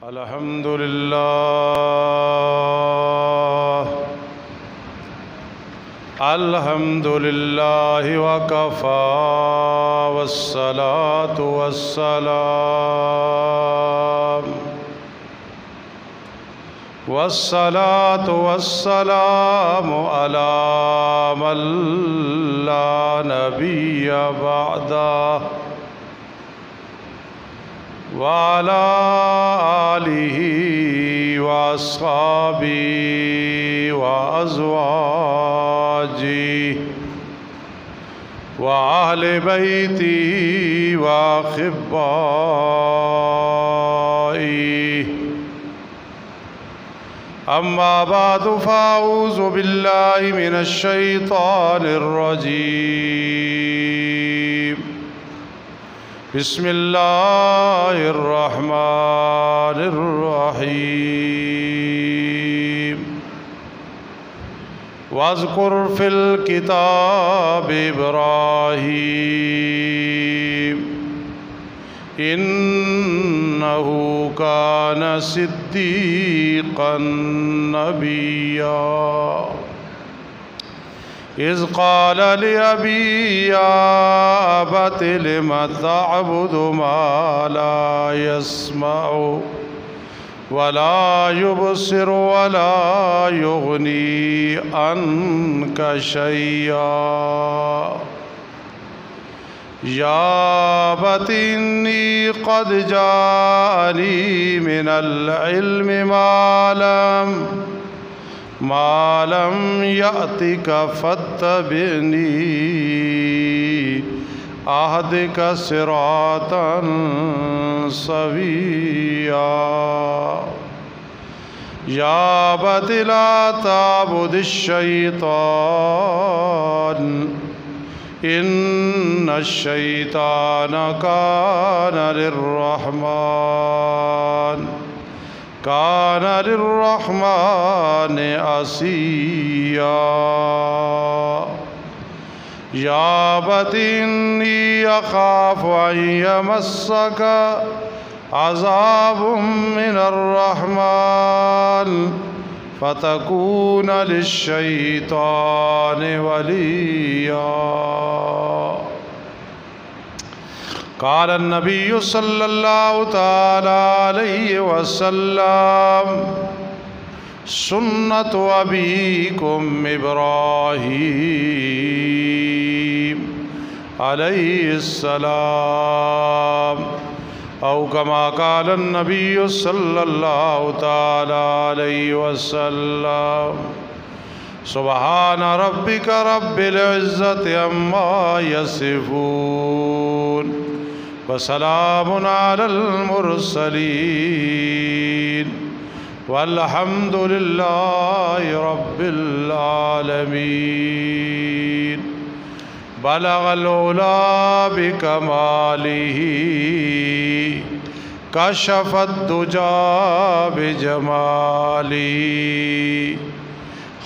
الحمد لله الحمد لله وكفى والصلاة والسلام على من لا نبي بعده وعلى آله وأصحابه وأزواجه وأهل بيته وأحبائه أما بعد فأعوذ بالله من الشيطان الرجيم بسم الله الرحمن الرحيم واذكر في الكتاب إبراهيم إنه كان صديقا نبيا إذ قال لأبيه يا أبت لم تعبد ما لا يسمع ولا يبصر ولا يغني عنك شيئا يا أبت إني قد جاءني من العلم ما لم يأتك فاتبعني أهدك صراطا سويا يا أبت لا تعبد الشيطان إن الشيطان كان للرحمن عصيا يا أبت إني أخاف أن يمسك عذاب من الرحمن فتكون للشيطان وليا قال النبي صلى الله تعالى عليه وسلم سنة أبيكم إبراهيم عليه السلام أو كما قال النبي صلى الله تعالى عليه وسلم سبحان ربك رب العزة عما يصفون وسلام على المرسلين والحمد لله رب العالمين بلغ العلا بكماله كشف الدجى بجماله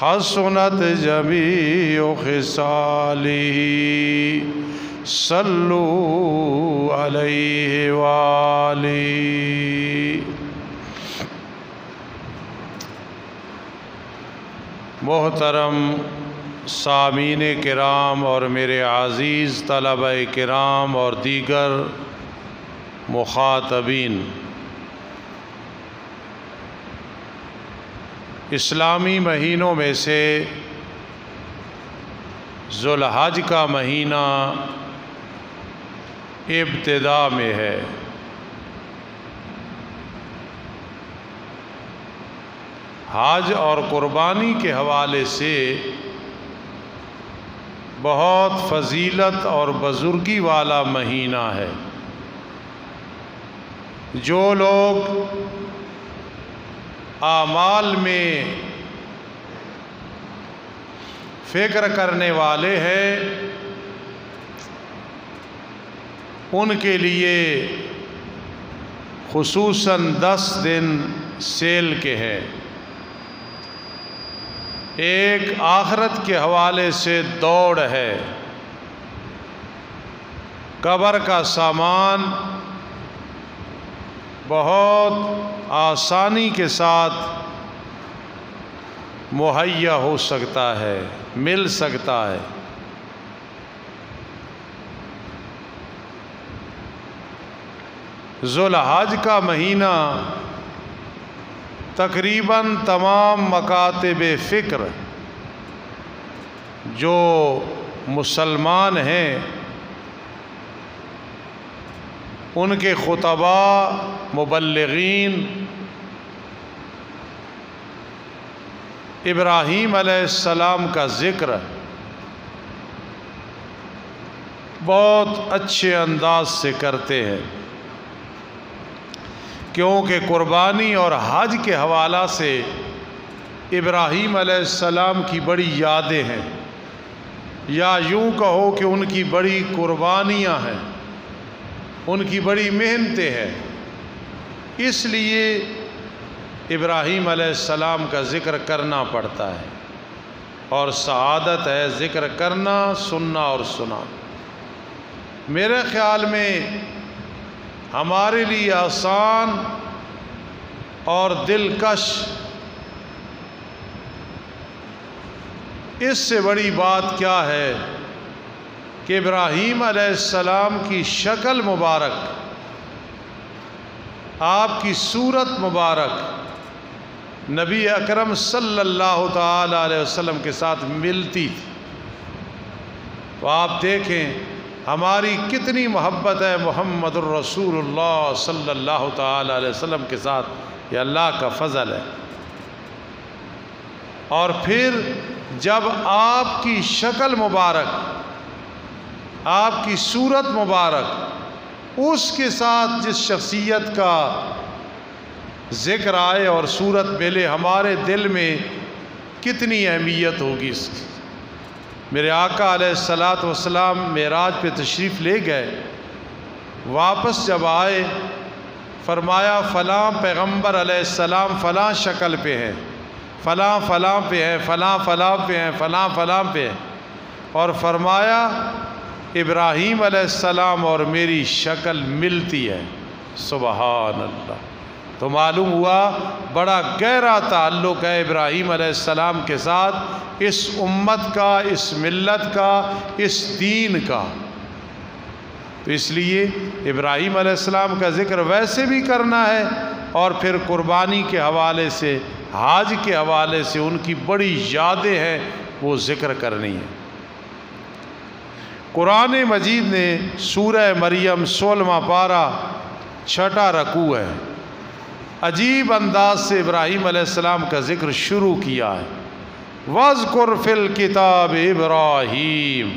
حسنت جميع خصاله صلوا علیہ وآلہ محترم سامعین کرام اور میرے عزیز طلبہ کرام اور دیگر مخاطبین، اسلامی مہینوں میں سے ذو الحج کا مہینہ ابتدا میں ہے۔ حج اور قربانی کے حوالے سے بہت فضیلت اور بزرگی والا مہینہ ہے۔ جو لوگ اعمال میں فکر کرنے والے ہیں ان کے لیے خصوصاً 10 دن سیل کے ہیں۔ ایک آخرت کے حوالے سے دوڑ ہے، قبر کا سامان بہت آسانی کے ساتھ مہیا ہو سکتا ہے، مل سکتا ہے۔ ذو الحج کا مہینہ تقریباً تمام مکاتب فکر جو مسلمان ہیں ان کے خطباء، مبلغین ابراہیم علیہ السلام کا ذکر بہت اچھے انداز سے کرتے ہیں، کیونکہ قربانی اور حج کے حوالہ سے ابراہیم علیہ السلام کی بڑی یادیں ہیں، یا یوں کہو کہ ان کی بڑی قربانیاں ہیں، ان کی بڑی محنتیں ہیں۔ اس لیے ابراہیم علیہ السلام کا ذکر کرنا پڑتا ہے، اور سعادت ہے ذکر کرنا، سننا اور سنا۔ میرے خیال میں ہمارے لیے آسان اور دلکش اس سے بڑی بات کیا ہے کہ ابراہیم علیہ السلام کی شکل مبارک، آپ کی صورت مبارک نبی اکرم صلی اللہ تعالی علیہ وسلم کے ساتھ ملتی تھی۔ تو آپ دیکھیں ہماری کتنی محبت ہے محمد الرسول اللہ صلی اللہ تعالی علیہ وسلم کے ساتھ، یہ اللہ کا فضل ہے۔ اور پھر جب آپ کی شکل مبارک، آپ کی صورت مبارک، اس کے ساتھ جس شخصیت کا ذکر آئے اور صورت ملے، ہمارے دل میں کتنی اہمیت ہوگی اس کی۔ میرے آقا علیہ الصلاۃ والسلام معراج پہ تشریف لے گئے، واپس جب آئے فرمایا فلاں پیغمبر علیہ السلام فلاں شکل پہ ہیں، فلاں فلاں پہ ہیں، فلاں فلاں پہ ہیں، فلاں فلاں پہ ہیں، اور فرمایا ابراہیم علیہ السلام اور میری شکل ملتی ہے۔ سبحان اللہ۔ تو معلوم ہوا بڑا گہرا تعلق ہے ابراہیم علیہ السلام کے ساتھ، اس امت کا، اس ملت کا، اس دین کا۔ تو اس لیے ابراہیم علیہ السلام کا ذکر ویسے بھی کرنا ہے، اور پھر قربانی کے حوالے سے، حج کے حوالے سے ان کی بڑی یادیں ہیں، وہ ذکر کرنی ہے۔ قرآن مجید نے سورہ مریم 16واں پارہ 6واں رکوع ہے، عجیب انداز سے ابراہیم علیہ السلام کا ذکر شروع کیا ہے۔ وَاذْكُرْ فِي الْكِتَابِ ابراہیم۔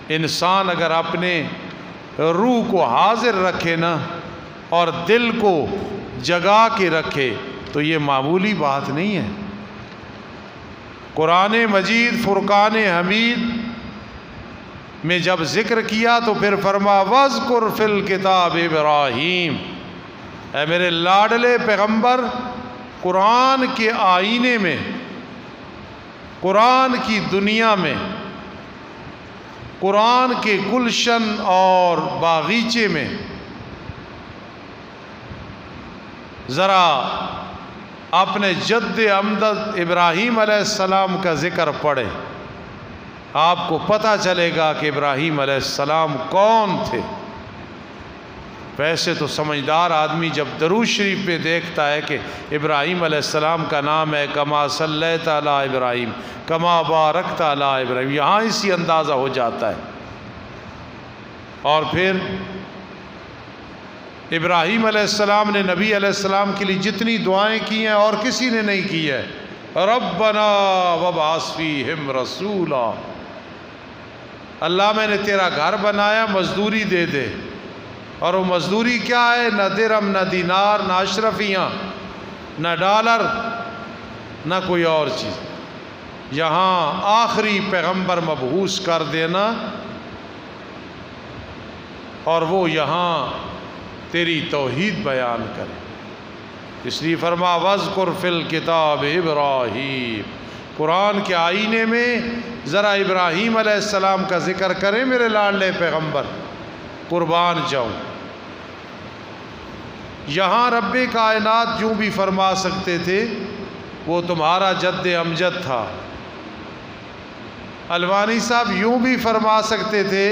انسان اگر اپنے روح کو حاضر رکھے نا، اور دل کو جگا کے رکھے، تو یہ معمولی بات نہیں ہے۔ قرآن مجید فرقان حمید میں جب ذکر کیا تو پھر فرما وَاذْكُرْ فِي الْكِتَابِ ابراہیم۔ اے میرے لاڈلے پیغمبر، قرآن کے آئینے میں، قرآن کی دنیا میں، قرآن کے گلشن اور باغیچے میں ذرا اپنے جد امجد ابراہیم علیہ السلام کا ذکر پڑھے، آپ کو پتہ چلے گا کہ ابراہیم علیہ السلام کون تھے۔ ویسے تو سمجھدار آدمی جب درود شریف پہ دیکھتا ہے کہ ابراہیم علیہ السلام کا نام ہے کما صلیت علی ابراہیم کما بارکت علی ابراہیم، یہاں اسی اندازہ ہو جاتا ہے۔ اور پھر ابراہیم علیہ السلام نے نبی علیہ السلام کے لیے جتنی دعائیں کی ہیں اور کسی نے نہیں کی ہے، ربنا وابعث فیہم رسولا، اللہ میں نے تیرا گھر بنایا، مزدوری دے دے۔ اور وہ مزدوری کیا ہے؟ نہ درہم، نہ دینار، نہ اشرفیاں، نہ ڈالر، نہ کوئی اور چیز۔ یہاں آخری پیغمبر مبعوث کر دینا، اور وہ یہاں تیری توحید بیان کرے۔ اس لیے فرما وَاذْكُرْ فِي الْكِتَابِ ابراہیم۔ قرآن کے آئینے میں ذرا ابراہیم علیہ السلام کا ذکر کریں میرے لاڈلے پیغمبر، قربان جاؤں۔ یہاں رب کائنات یوں بھی فرما سکتے تھے وہ تمہارا جد امجد تھا، الوانی صاحب یوں بھی فرما سکتے تھے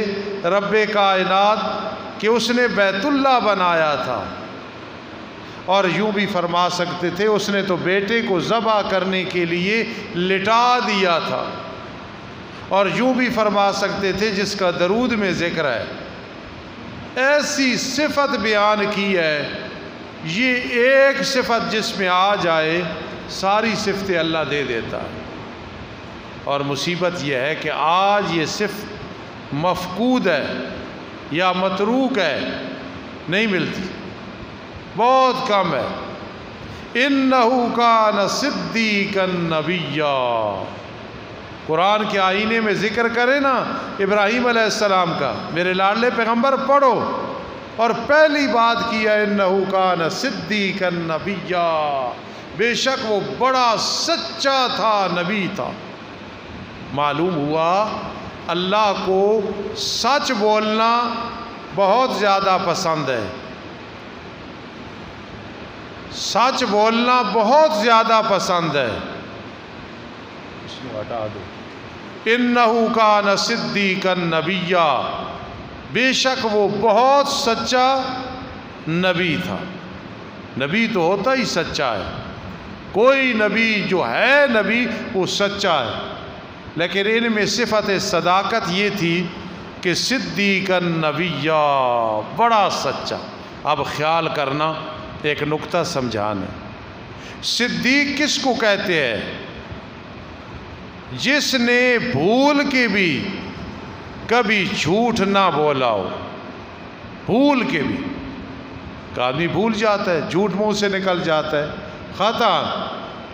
رب کائنات کہ اس نے بیت اللہ بنایا تھا، اور یوں بھی فرما سکتے تھے اس نے تو بیٹے کو ذبح کرنے کے لیے لٹا دیا تھا، اور یوں بھی فرما سکتے تھے جس کا درود میں ذکر ہے، ایسی صفت بیان کی ہے، یہ ایک صفت جس میں آ جائے ساری صفتیں اللہ دے دیتا ہے۔ اور مصیبت یہ ہے کہ آج یہ صفت مفقود ہے یا متروک ہے، نہیں ملتی، بہت کم ہے۔ اِنَّهُ كَانَ صِدِّيقًا نَبِيًّا، قرآن کے آئینے میں ذکر کرے نا ابراہیم علیہ السلام کا، میرے لاڈلے پیغمبر پڑھو، اور پہلی بات کیا اِنَّهُ كَانَ صِدِّيقًا نَبِيًّا، بے شک وہ بڑا سچا تھا، نبی تھا۔ معلوم ہوا اللہ کو سچ بولنا بہت زیادہ پسند ہے، سچ بولنا بہت زیادہ پسند ہے۔ اس کو ہٹا دو۔ اِنَّهُ كَانَ صِدِّيقًا نَبِيًّا، بے شک وہ بہت سچا نبی تھا۔ نبی تو ہوتا ہی سچا ہے، کوئی نبی جو ہے نبی وہ سچا ہے، لیکن ان میں صفت صداقت یہ تھی کہ صدیقا نبیّا، بڑا سچا۔ اب خیال کرنا، ایک نقطہ سمجھانا، صدیق کس کو کہتے ہیں؟ جس نے بھول کے بھی کبھی جھوٹ نہ بولا ہو، بھول کے بھی، آدمی بھول جاتا ہے، جھوٹ منہ سے نکل جاتا ہے، خطا،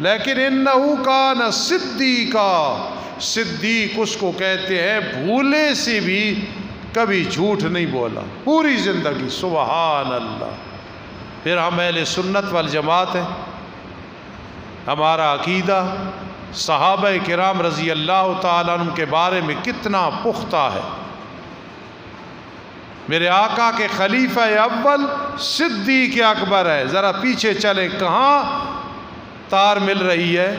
لیکن اِنَّهُ كَانَ صِدِّيقًا، صدیق اس کو کہتے ہیں بھولے سے بھی کبھی جھوٹ نہیں بولا پوری زندگی۔ سبحان اللہ۔ پھر ہم اہل سنت والجماعت ہیں، ہمارا عقیدہ صحابہ کرام رضی اللہ تعالیٰ عنہ کے بارے میں کتنا پختہ ہے۔ میرے آقا کے خلیفہ اول صدیق اکبر ہے، ذرا پیچھے چلیں کہاں تار مل رہی ہے،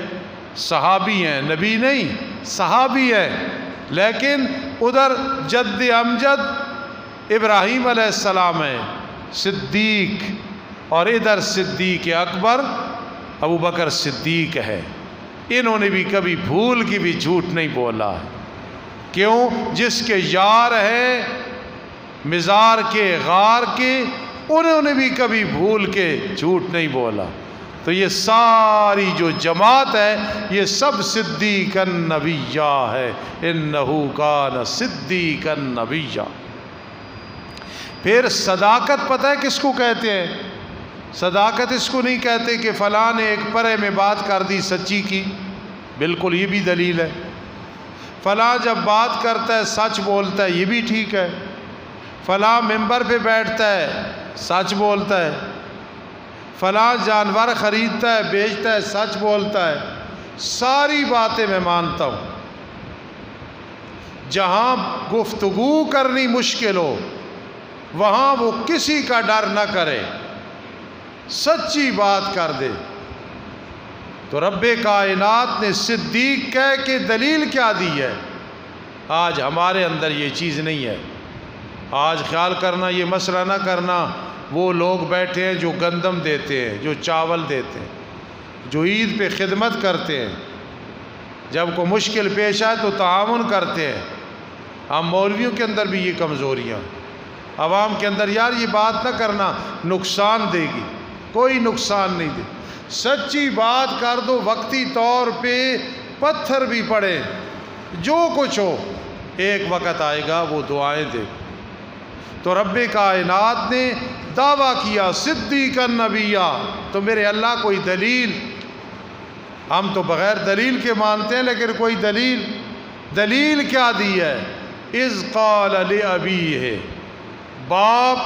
صحابی ہیں، نبی نہیں، صحابی ہیں، لیکن ادھر جد امجد ابراہیم علیہ السلام ہے صدیق، اور ادھر صدیق اکبر ابو بکر صدیق ہے۔ انہوں نے بھی کبھی بھول کے بھی جھوٹ نہیں بولا۔ کیوں؟ جس کے یار ہے مزار کے غار کے، انہوں نے بھی کبھی بھول کے جھوٹ نہیں بولا۔ تو یہ ساری جو جماعت ہے یہ سب صدیقا نبیّا ہے، اِنَّهُ كَانَ صِدِّيقًا نَبِيًّا۔ پھر صداقت پتہ ہے کس کو کہتے ہیں؟ صداقت اس کو نہیں کہتے کہ فلاں نے ایک پرے میں بات کر دی سچی کی، بالکل یہ بھی دلیل ہے۔ فلاں جب بات کرتا ہے سچ بولتا ہے، یہ بھی ٹھیک ہے۔ فلاں ممبر پہ بیٹھتا ہے سچ بولتا ہے، فلاں جانور خریدتا ہے بیچتا ہے سچ بولتا ہے، ساری باتیں میں مانتا ہوں۔ جہاں گفتگو کرنی مشکل ہو وہاں وہ کسی کا ڈر نہ کرے، سچی بات کر دے۔ تو رب کائنات نے صدیق کہہ کے دلیل کیا دی ہے؟ آج ہمارے اندر یہ چیز نہیں ہے۔ آج خیال کرنا، یہ مسئلہ نہ کرنا، وہ لوگ بیٹھے ہیں جو گندم دیتے ہیں، جو چاول دیتے ہیں، جو عید پہ خدمت کرتے ہیں، جب کوئی مشکل پیش آئے تو تعاون کرتے ہیں۔ ہم مولویوں کے اندر بھی یہ کمزوریاں، عوام کے اندر، یار یہ بات نہ کرنا نقصان دے گی، کوئی نقصان نہیں دے، سچی بات کر دو، وقتی طور پہ پتھر بھی پڑے، جو کچھ ہو، ایک وقت آئے گا وہ دعائیں دے۔ تو رب کائنات نے دعویٰ کیا صدیقا نبیّا، تو میرے اللہ کوئی دلیل، ہم تو بغیر دلیل کے مانتے ہیں، لیکن کوئی دلیل کیا دی ہے؟ اذ قال لأبیہ، باپ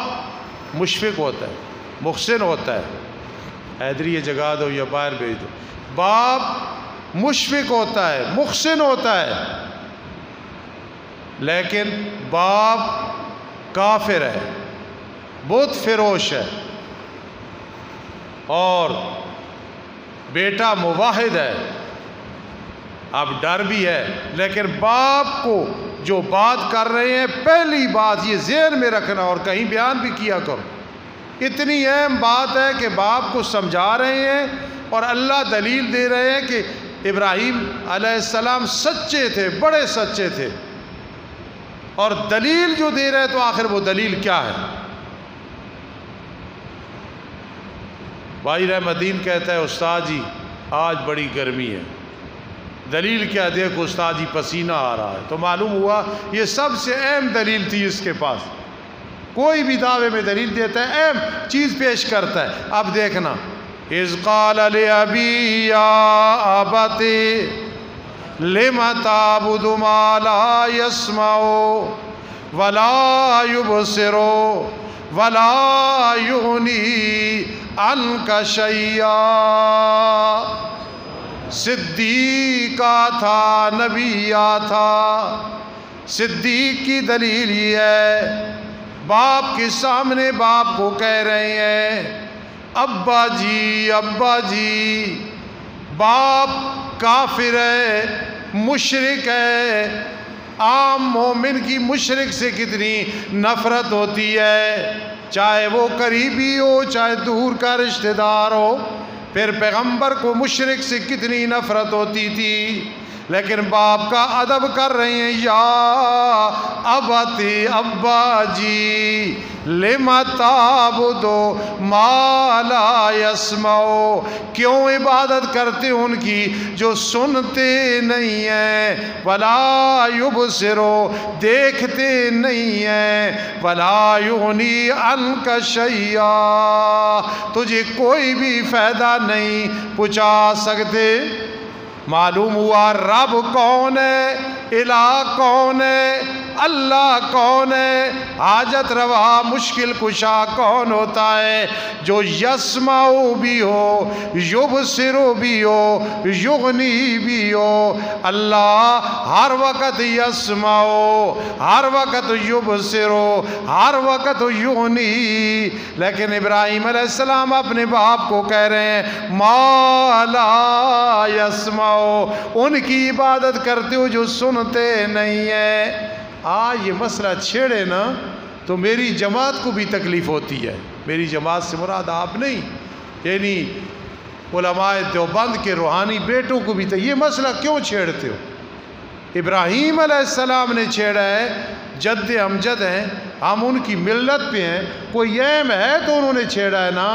مشفق ہوتا ہے، محسن ہوتا ہے، حیدری یہ جگہ دو یا باہر بھیج دو، باپ مشفق ہوتا ہے، محسن ہوتا ہے، لیکن باپ کافر ہے، بت فروش ہے، اور بیٹا موحد ہے، اب ڈر بھی ہے، لیکن باپ کو جو بات کر رہے ہیں پہلی بات یہ ذہن میں رکھنا اور کہیں بیان بھی کیا کرو۔ اتنی اہم بات ہے کہ باپ کو سمجھا رہے ہیں اور اللہ دلیل دے رہے ہیں کہ ابراہیم علیہ السلام سچے تھے، بڑے سچے تھے، اور دلیل جو دے رہے تو آخر وہ دلیل کیا ہے؟ بھائی رحمدین کہتا ہے استاد جی آج بڑی گرمی ہے، دلیل کیا؟ دیکھو استاد جی پسینہ آ رہا ہے۔ تو معلوم ہوا یہ سب سے اہم دلیل تھی اس کے پاس، کوئی بھی دعوے میں دلیل دیتا ہے اہم چیز پیش کرتا ہے۔ اب دیکھنا، اذ قال لأبی یا ابت لم تعبد ما لا يسمع ولا يبصر ولا يغني عنك شيئا۔ صدیقہ تھا، نبیہ تھا۔ صدیق کی دلیل یہ ہے، باپ کے سامنے باپ کو کہہ رہے ہیں ابا جی ابا جی۔ باپ کافر ہے، مشرک ہے، عام مومن کی مشرک سے کتنی نفرت ہوتی ہے، چاہے وہ قریبی ہو چاہے دور کا رشتہ دار ہو۔ پھر پیغمبر کو مشرک سے کتنی نفرت ہوتی تھی، لیکن باپ کا ادب کر رہے ہیں یا ابتی ابا جی لم تعبد ما لا يسمع، کیوں عبادت کرتے ان کی جو سنتے نہیں ہیں، ولا یبصر دیکھتے نہیں ہیں، ولا یغنی عنک شیئا تجھے کوئی بھی فائدہ نہیں پہنچا سکتے۔ معلوم ہوا رب کون ہے، الہ کون ہے، اللہ کون ہے، حاجت روا مشکل کشا کون ہوتا ہے؟ جو یسمع بھی ہو، یبصر بھی ہو، یغنی بھی ہو۔ اللہ ہر وقت یسمع، ہر وقت یبصر، ہر وقت یغنی۔ لیکن ابراہیم علیہ السلام اپنے باپ کو کہہ رہے ہیں ما لا یسمع، ان کی عبادت کرتے ہو جو سنتے نہیں ہیں۔ آج یہ مسئلہ چھیڑے نا تو میری جماعت کو بھی تکلیف ہوتی ہے۔ میری جماعت سے مراد آپ نہیں، یعنی علماء دیوبند کے روحانی بیٹوں کو بھی یہ مسئلہ کیوں چھیڑتے ہو؟ ابراہیم علیہ السلام نے چھیڑا ہے، جد امجد ہیں، ہم ان کی ملت پہ ہیں، کوئی اہم ہے تو انہوں نے چھیڑا ہے نا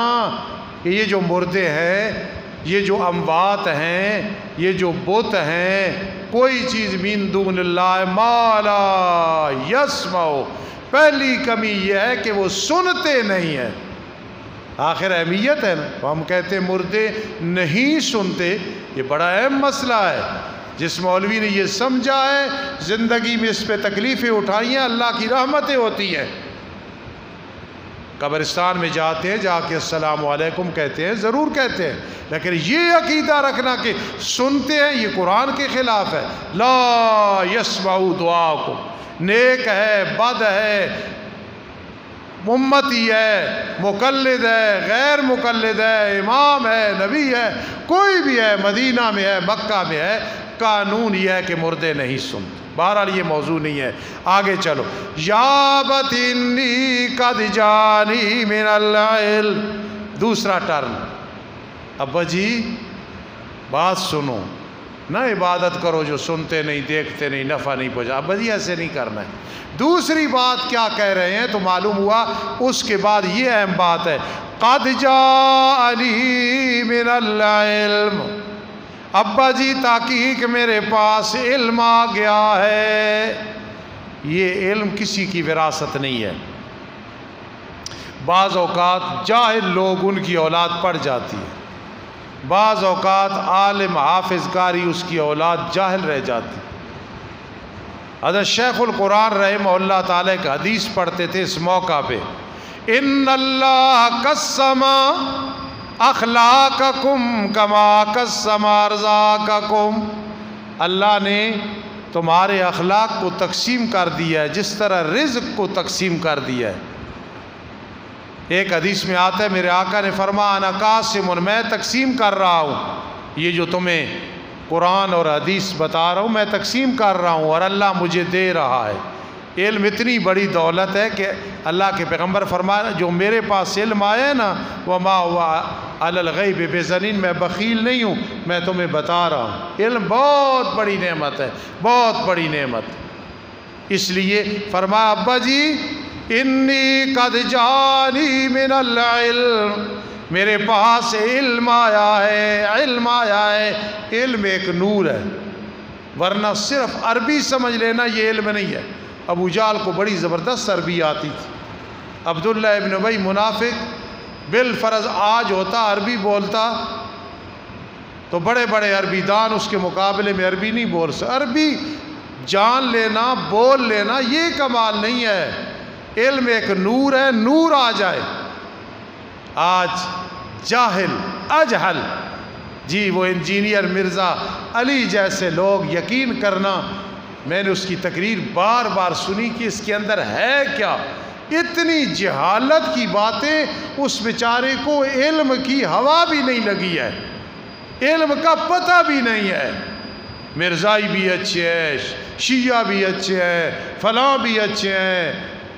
کہ یہ جو مردے ہیں، یہ جو اموات ہیں، یہ جو بت ہیں، کوئی چیز من دون اللہ ما لا یسمع، پہلی کمی یہ ہے کہ وہ سنتے نہیں ہیں۔ آخر اہمیت ہے نا، ہم کہتے ہیں مردے نہیں سنتے، یہ بڑا اہم مسئلہ ہے۔ جس مولوی نے یہ سمجھا ہے، زندگی میں اس پہ تکلیفیں اٹھائی ہیں، اللہ کی رحمتیں ہوتی ہیں۔ قبرستان میں جاتے ہیں، جا کے السلام علیکم کہتے ہیں، ضرور کہتے ہیں، لیکن یہ عقیدہ رکھنا کہ سنتے ہیں، یہ قرآن کے خلاف ہے۔ لا یسمع دعاءکم، نیک ہے، بد ہے، امتی ہے، مقلد ہے، غیر مقلد ہے، امام ہے، نبی ہے، کوئی بھی ہے، مدینہ میں ہے، مکہ میں ہے، قانون یہ ہے کہ مردے نہیں سنتے۔ بہرحال یہ موضوع نہیں ہے، آگے چلو۔ یا بت انی قد جانی من العلم، دوسرا ٹرن۔ ابا جی بات سنو، نہ عبادت کرو جو سنتے نہیں دیکھتے نہیں، نفع نہیں پہنچا۔ ابا جی ایسے نہیں کرنا ہے۔ دوسری بات کیا کہہ رہے ہیں تو معلوم ہوا اس کے بعد یہ اہم بات ہے، قد جانی من العلم، ابا جی تحقیق میرے پاس علم آ گیا ہے۔ یہ علم کسی کی وراثت نہیں ہے۔ بعض اوقات جاہل لوگ ان کی اولاد پڑ جاتی ہے، بعض اوقات عالم حافظ قاری اس کی اولاد جاہل رہ جاتی۔ حضرت شیخ القرآن رحمہ اللہ تعالیٰ ایک حدیث پڑھتے تھے اس موقع پہ، ان اللہ قسم اخلاقکم کما قسم ارزاقکم، اللہ نے تمہارے اخلاق کو تقسیم کر دیا ہے جس طرح رزق کو تقسیم کر دیا ہے۔ ایک حدیث میں آتا ہے میرے آقا نے فرمایا انا قاسم، میں تقسیم کر رہا ہوں، یہ جو تمہیں قرآن اور حدیث بتا رہا ہوں میں تقسیم کر رہا ہوں اور اللہ مجھے دے رہا ہے۔ علم اتنی بڑی دولت ہے کہ اللہ کے پیغمبر فرمایا جو میرے پاس علم آیا ہے نا وما ہوا علی الغیب بضنین، میں بخیل نہیں ہوں، میں تمہیں بتا رہا ہوں۔ علم بہت بڑی نعمت ہے، بہت بڑی نعمت۔ اس لیے فرمایا ابا جی انی قد جانی من العلم، میرے پاس علم آیا ہے، علم آیا ہے۔ علم ایک نور ہے، ورنہ صرف عربی سمجھ لینا یہ علم نہیں ہے۔ ابو جہل کو بڑی زبردست عربی آتی تھی۔ عبداللہ ابن ابی منافق بالفرض آج ہوتا عربی بولتا تو بڑے بڑے عربی دان اس کے مقابلے میں عربی نہیں بول سکتے۔ عربی جان لینا، بول لینا یہ کمال نہیں ہے۔ علم ایک نور ہے، نور آ جائے۔ آج جاہل اجہل، جی وہ انجینئر مرزا علی جیسے لوگ، یقین کرنا میں نے اس کی تقریر بار بار سنی کہ اس کے اندر ہے کیا، اتنی جہالت کی باتیں، اس بیچارے کو علم کی ہوا بھی نہیں لگی ہے، علم کا پتہ بھی نہیں ہے۔ مرزائی بھی اچھے ہیں، شیعہ بھی اچھے ہیں، فلاں بھی اچھے ہیں،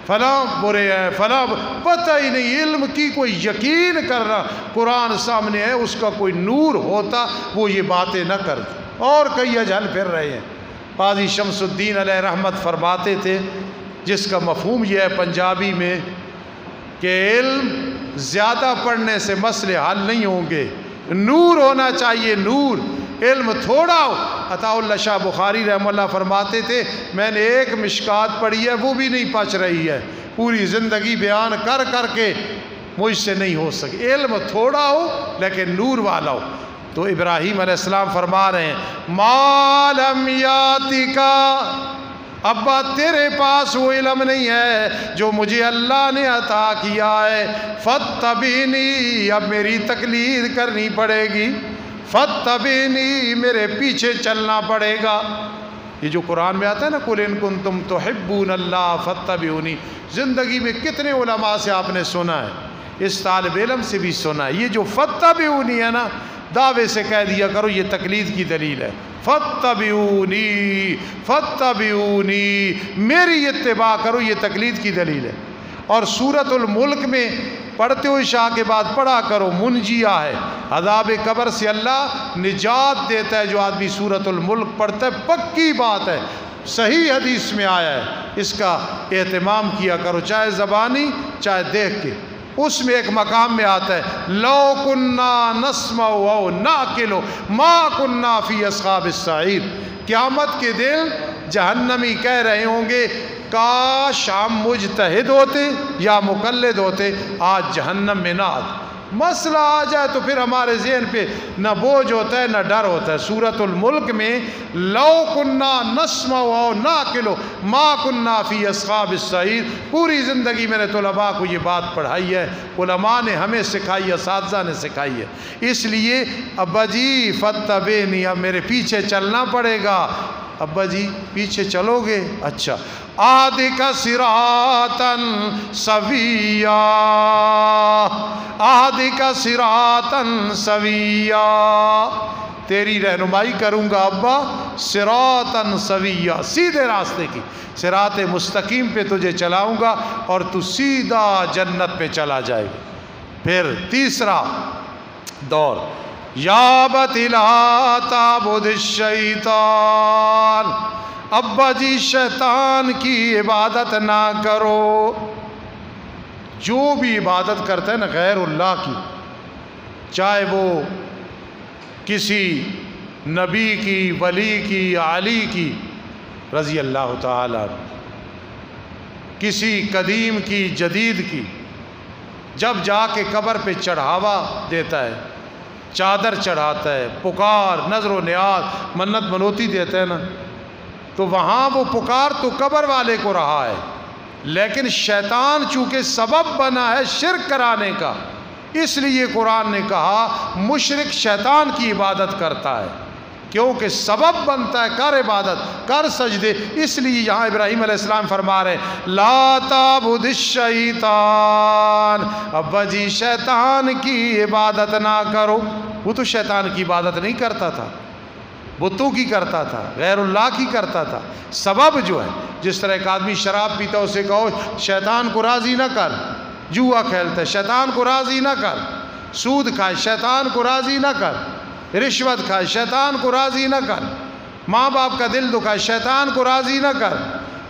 فلاں برے ہیں، فلاں پتہ ہی نہیں، علم کی کوئی یقین کرنا۔ قرآن سامنے ہے، اس کا کوئی نور ہوتا وہ یہ باتیں نہ کرتا۔ اور کئی اجہل پھر رہے ہیں۔ قاضی شمس الدین علیہ رحمت فرماتے تھے، جس کا مفہوم یہ ہے پنجابی میں کہ علم زیادہ پڑھنے سے مسئلے حل نہیں ہوں گے، نور ہونا چاہیے، نور۔ علم تھوڑا ہو، عطا اللہ شاہ بخاری رحمہ اللہ فرماتے تھے میں نے ایک مشکات پڑھی ہے وہ بھی نہیں پچ رہی ہے، پوری زندگی بیان کر کر کے مجھ سے نہیں ہو سکی۔ علم تھوڑا ہو لیکن نور والا ہو۔ تو ابراہیم علیہ السلام فرما رہے ہیں ما لم یاتکا، ابا تیرے پاس وہ علم نہیں ہے جو مجھے اللہ نے عطا کیا ہے، فاتبعنی، اب میری تقلید کرنی پڑے گی، فاتبعنی، میرے پیچھے چلنا پڑے گا۔ یہ جو قرآن میں آتا ہے نا قل ان کنتم تحبون اللہ فاتبعونی، زندگی میں کتنے علماء سے آپ نے سنا ہے، اس طالب علم سے بھی سنا ہے۔ یہ جو فاتبعونی ہے نا، دعوے سے کہہ دیا کرو یہ تقلید کی دلیل ہے، فاتبعونی فاتبعونی، میری اتباع کرو یہ تقلید کی دلیل ہے۔ اور سورۃ الملک میں پڑھتے ہوئے شاہ کے بعد پڑھا کرو، منجیہ ہے، عذاب قبر سے اللہ نجات دیتا ہے جو آدمی سورۃ الملک پڑھتا ہے، پکی بات ہے، صحیح حدیث میں آیا ہے، اس کا اہتمام کیا کرو چاہے زبانی چاہے دیکھ کے۔ اس میں ایک مقام میں آتا ہے لو کننا نسمع او ناقل ما کننا فی اصحاب السعیر، قیامت کے دن جہنمی کہہ رہے ہوں گے کاش ہم مجتہد ہوتے یا مقلد ہوتے، آج جہنم میں نہ آتے۔ مسئلہ آ جائے تو پھر ہمارے ذہن پہ نہ بوجھ ہوتا ہے نہ ڈر ہوتا ہے۔ سورۃ الملک میں لو کننا نسمع او ناقل ما کننا فی اصحاب السعیر، پوری زندگی میں نے طلباء کو یہ بات پڑھائی ہے، علماء نے ہمیں سکھائی ہے، اساتذہ نے سکھائی ہے۔ اس لیے ابا جی فاتبعنی، اب میرے پیچھے چلنا پڑے گا۔ ابا جی پیچھے چلو گے؟ اچھا، اہدک صراطا سویا، اہدک صراطا سویا، تیری رہنمائی کروں گا ابا صراطا سویا، سیدھے راستے کی، صراط مستقیم پہ تجھے چلاؤں گا اور تو سیدھا جنت پہ چلا جائے گا۔ پھر تیسرا دور یا بتی لا تعبد الشیطان، ابا جی شیطان کی عبادت نہ کرو۔ جو بھی عبادت کرتا ہے نا غیر اللہ کی، چاہے وہ کسی نبی کی، ولی کی، علی کی رضی اللہ تعالیٰ، کسی قدیم کی، جدید کی، جب جا کے قبر پہ چڑھاوا دیتا ہے، چادر چڑھاتا ہے، پکار، نظر و نیاز، منت منوتی دیتا ہے نا، تو وہاں وہ پکار تو قبر والے کو رہا ہے، لیکن شیطان چونکہ سبب بنا ہے شرک کرانے کا، اس لیے قرآن نے کہا مشرک شیطان کی عبادت کرتا ہے۔ کیونکہ سبب بنتا ہے، کر عبادت، کر سجدے۔ اس لیے یہاں ابراہیم علیہ السلام فرما رہے ہیں لا تعبد الشیطان، ابا جی شیطان کی عبادت نہ کرو۔ وہ تو شیطان کی عبادت نہیں کرتا تھا، بتوں کی کرتا تھا، غیر اللہ کی کرتا تھا۔ سبب جو ہے، جس طرح ایک آدمی شراب پیتا اسے کہو شیطان کو راضی نہ کر، جوا کھیلتا ہے شیطان کو راضی نہ کر، سود کھائے شیطان کو راضی نہ کر، رشوت کھائے شیطان کو راضی نہ کر، ماں باپ کا دل دکھائے شیطان کو راضی نہ کر،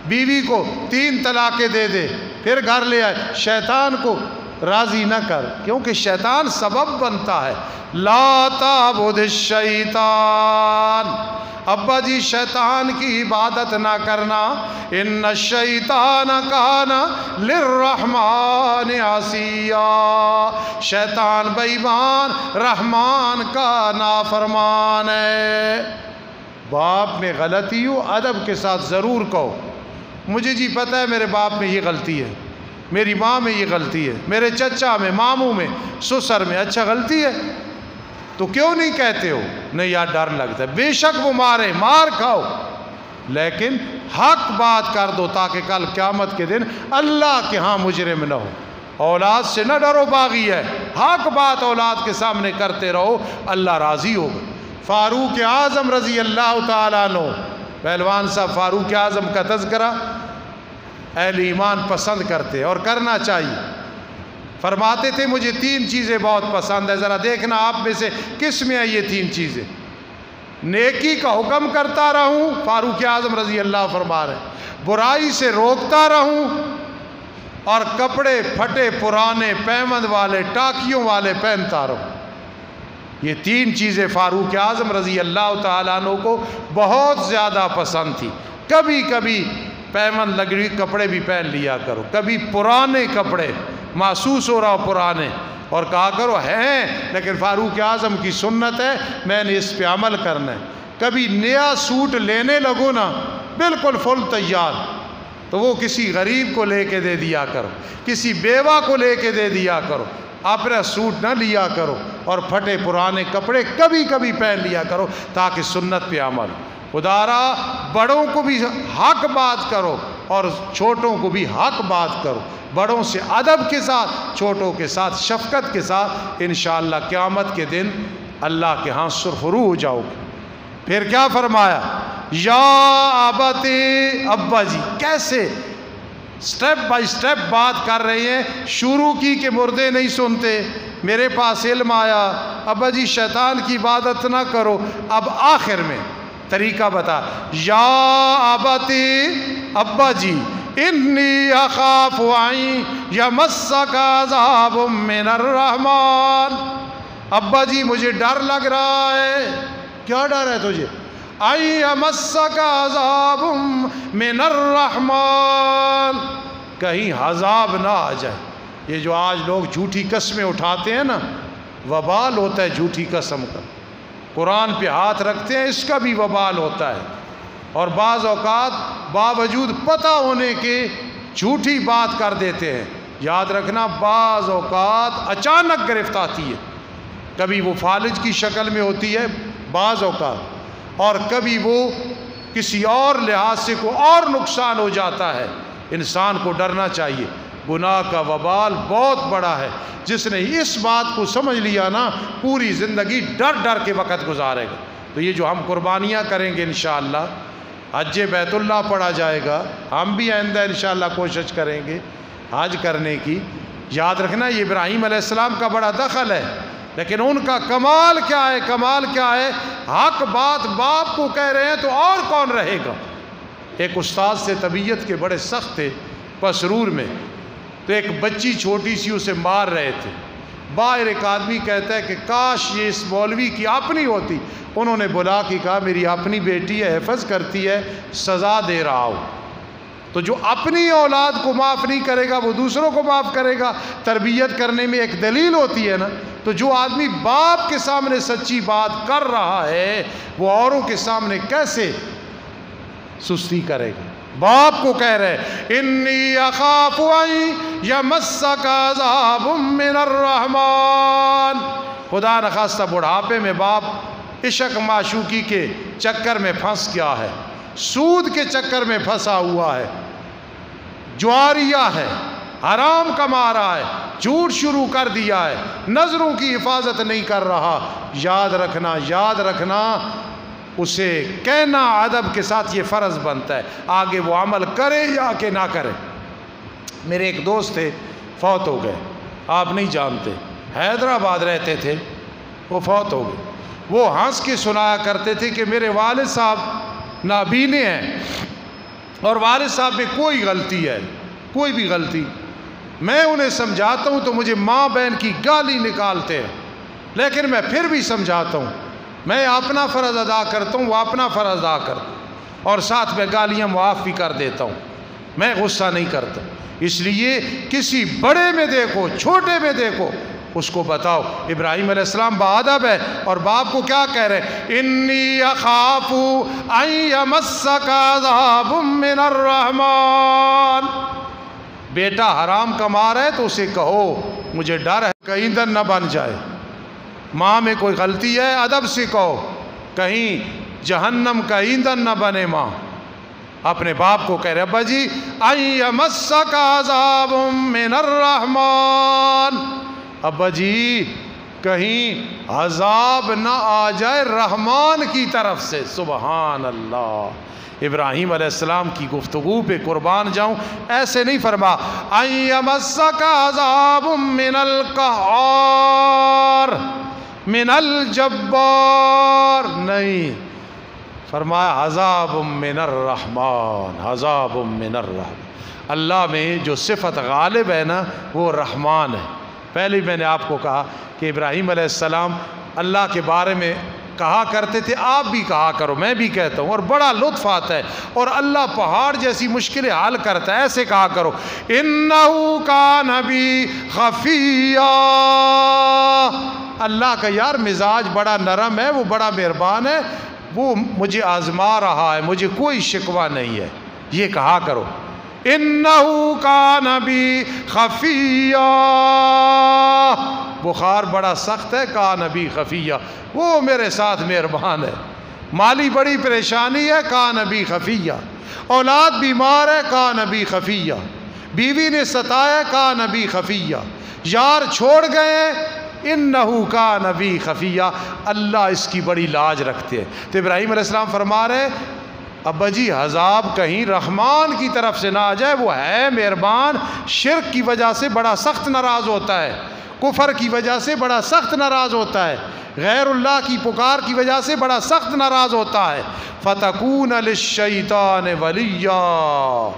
بیوی کو 3 طلاقیں دے دے پھر گھر لے آئے شیطان کو راضی نہ کر، کیونکہ شیطان سبب بنتا ہے۔ لا تعبد الشیطان، ابا جی شیطان کی عبادت نہ کرنا، ان الشیطان کان للرحمن عصیا، شیطان بے ایمان رحمان کا نافرمان ہے۔ باپ میں غلطی ہو ادب کے ساتھ ضرور کہو مجھے جی پتہ ہے میرے باپ میں یہ غلطی ہے، میری ماں میں یہ غلطی ہے، میرے چچا میں، ماموں میں، سسر میں، اچھا غلطی ہے تو کیوں نہیں کہتے ہو؟ نہیں یار ڈر لگتا ہے، بے شک وہ مارے، مار کھاؤ، لیکن حق بات کر دو تاکہ کل قیامت کے دن اللہ کے ہاں مجرم نہ ہو۔ اولاد سے نہ ڈرو، باغی ہے، حق بات اولاد کے سامنے کرتے رہو، اللہ راضی ہوگا۔ فاروق اعظم رضی اللہ تعالیٰ عنہ، پہلوان صاحب فاروق اعظم کا تذکرہ اہل ایمان پسند کرتے اور کرنا چاہیے۔ فرماتے تھے مجھے 3 چیزیں بہت پسند ہے، ذرا دیکھنا آپ میں سے کس میں ہے یہ 3 چیزیں۔ نیکی کا حکم کرتا رہوں، فاروق اعظم رضی اللہ فرما رہے ہیں، برائی سے روکتا رہوں، اور کپڑے پھٹے پرانے پیمند والے ٹاکیوں والے پہنتا رہوں۔ یہ 3 چیزیں فاروق اعظم رضی اللہ تعالیٰ عنہ کو بہت زیادہ پسند تھی۔ کبھی کبھی پیمند لگڑی کپڑے بھی پہن لیا کرو، کبھی پرانے کپڑے محسوس ہو رہا ہو پرانے، اور کہا کرو ہیں لیکن فاروق اعظم کی سنت ہے، میں نے اس پہ عمل کرنا ہے۔ کبھی نیا سوٹ لینے لگو نا بالکل فل تیار، تو وہ کسی غریب کو لے کے دے دیا کرو، کسی بیوہ کو لے کے دے دیا کرو، اپنا سوٹ نہ لیا کرو، اور پھٹے پرانے کپڑے کبھی کبھی پہن لیا کرو تاکہ سنت پہ عمل۔ خدارا بڑوں کو بھی حق بات کرو اور چھوٹوں کو بھی حق بات کرو، بڑوں سے ادب کے ساتھ، چھوٹوں کے ساتھ شفقت کے ساتھ، انشاءاللہ قیامت کے دن اللہ کے ہاں سرخرو ہو جاؤ گے۔ پھر کیا فرمایا؟ یا ابتی، ابا جی کیسے سٹیپ بائی سٹیپ بات کر رہے ہیں۔ شروع کی کہ مردے نہیں سنتے، میرے پاس علم آیا، ابا جی شیطان کی عبادت نہ کرو، اب آخر میں طریقہ بتا، یا ابتی، ابا جی انی اخاف ان یمسک عذاب من الرحمن، ابا جی مجھے ڈر لگ رہا ہے۔ کیا ڈر ہے تجھے؟ ان یمسک عذاب من الرحمن، کہیں عذاب نہ آ جائے۔ یہ جو آج لوگ جھوٹی قسمیں اٹھاتے ہیں نا، وبال ہوتا ہے جھوٹی قسم کا، قرآن پہ ہاتھ رکھتے ہیں اس کا بھی وبال ہوتا ہے، اور بعض اوقات باوجود پتہ ہونے کے جھوٹی بات کر دیتے ہیں۔ یاد رکھنا بعض اوقات اچانک گرفت آتی ہے، کبھی وہ فالج کی شکل میں ہوتی ہے بعض اوقات، اور کبھی وہ کسی اور لحاظ سے کوئی اور نقصان ہو جاتا ہے۔ انسان کو ڈرنا چاہیے، گناہ کا وبال بہت بڑا ہے۔ جس نے اس بات کو سمجھ لیا نا پوری زندگی ڈر ڈر کے وقت گزارے گا۔ تو یہ جو ہم قربانیاں کریں گے انشاءاللہ، حج بیت اللہ پڑھا جائے گا، ہم بھی آئندہ انشاءاللہ کوشش کریں گے حج کرنے کی۔ یاد رکھنا یہ ابراہیم علیہ السلام کا بڑا دخل ہے، لیکن ان کا کمال کیا ہے؟ کمال کیا ہے؟ حق بات باپ کو کہہ رہے ہیں تو اور کون رہے گا؟ ایک استاد سے طبیعت کے بڑے سخت تھے پسرور میں، تو ایک بچی چھوٹی سی اسے مار رہے تھے۔ باہر ایک آدمی کہتا ہے کہ کاش یہ اس مولوی کی اپنی ہوتی۔ انہوں نے بلا کے کہا میری اپنی بیٹی ہے، حفظ کرتی ہے، سزا دے رہا ہوں۔ تو جو اپنی اولاد کو معاف نہیں کرے گا وہ دوسروں کو معاف کرے گا۔ تربیت کرنے میں ایک دلیل ہوتی ہے نا، تو جو آدمی باپ کے سامنے سچی بات کر رہا ہے وہ اوروں کے سامنے کیسے سستی کرے گا؟ باپ کو کہہ رہے انی اخاف ان یمسک عذاب من الرحمن، خدا نخواستہ بڑھاپے میں باپ عشق معشوقی کے چکر میں پھنس گیا ہے، سود کے چکر میں پھنسا ہوا ہے، جواریہ ہے، حرام کما رہا ہے، جھوٹ شروع کر دیا ہے، نظروں کی حفاظت نہیں کر رہا، یاد رکھنا اسے کہنا ادب کے ساتھ یہ فرض بنتا ہے، آگے وہ عمل کرے یا کہ نہ کرے۔ میرے ایک دوست تھے، فوت ہو گئے، آپ نہیں جانتے، حیدرآباد رہتے تھے، وہ فوت ہو گئے۔ وہ ہنس کے سنایا کرتے تھے کہ میرے والد صاحب نابینے ہیں اور والد صاحب میں کوئی غلطی ہے، کوئی بھی غلطی، میں انہیں سمجھاتا ہوں تو مجھے ماں بہن کی گالی نکالتے ہیں، لیکن میں پھر بھی سمجھاتا ہوں، میں اپنا فرض ادا کرتا ہوں، وہ اپنا فرض ادا کرتا ہوں، اور ساتھ میں گالیاں معاف بھی کر دیتا ہوں، میں غصہ نہیں کرتا۔ اس لیے کسی بڑے میں دیکھو، چھوٹے میں دیکھو، اس کو بتاؤ۔ ابراہیم علیہ السلام باادب ہے اور باپ کو کیا کہہ رہے ہیں؟ انی اخاف ان یمسک عذاب من الرحمن۔ بیٹا حرام کما رہا ہے تو اسے کہو مجھے ڈر ہے کہیں ایندھن نہ بن جائے، ماں میں کوئی غلطی ہے ادب سے کہو، کہیں جہنم کا ایندھن نہ بنے ماں۔ اپنے باپ کو کہہ رہے ابا جی ان یمسک عذاب من الرحمن، ابا جی کہیں عذاب نہ آ جائے رحمان کی طرف سے۔ سبحان اللہ، ابراہیم علیہ السلام کی گفتگو پہ قربان جاؤں، ایسے نہیں فرما ان یمسک عذاب من القہار من الجبار، نہیں، فرمایا عذاب من الرحمن، عذاب من الرحمن۔ اللہ میں جو صفت غالب ہے نا وہ رحمان ہے۔ پہلے میں نے آپ کو کہا کہ ابراہیم علیہ السلام اللہ کے بارے میں کہا کرتے تھے، آپ بھی کہا کرو، میں بھی کہتا ہوں، اور بڑا لطف آتا ہے، اور اللہ پہاڑ جیسی مشکلیں حل کرتا ہے، ایسے کہا کرو انہو کان بی خفیہ۔ اللہ کا یار مزاج بڑا نرم ہے، وہ بڑا مہربان ہے، وہ مجھے آزما رہا ہے، مجھے کوئی شکوہ نہیں ہے، یہ کہا کرو انہو کان بی خفیہ۔ بخار بڑا سخت ہے، کان بی خفیہ، وہ میرے ساتھ مہربان ہے۔ مالی بڑی پریشانی ہے، کان بی خفیہ۔ اولاد بیمار ہے، کان بی خفیہ۔ بیوی نے ستایا، کان بی خفیہ۔ یار چھوڑ گئے، انہو کان بی خفیہ، اللہ اس کی بڑی لاج رکھتے ہیں۔ تو ابراہیم علیہ السلام فرما رہے ابا جی عذاب کہیں رحمان کی طرف سے نہ آ جائے، وہ ہے مہربان، شرک کی وجہ سے بڑا سخت ناراض ہوتا ہے، کفر کی وجہ سے بڑا سخت ناراض ہوتا ہے، غیر اللہ کی پکار کی وجہ سے بڑا سخت ناراض ہوتا ہے۔ فَتَكُونَ لِلشَّيْطَانِ وَلِيًّا،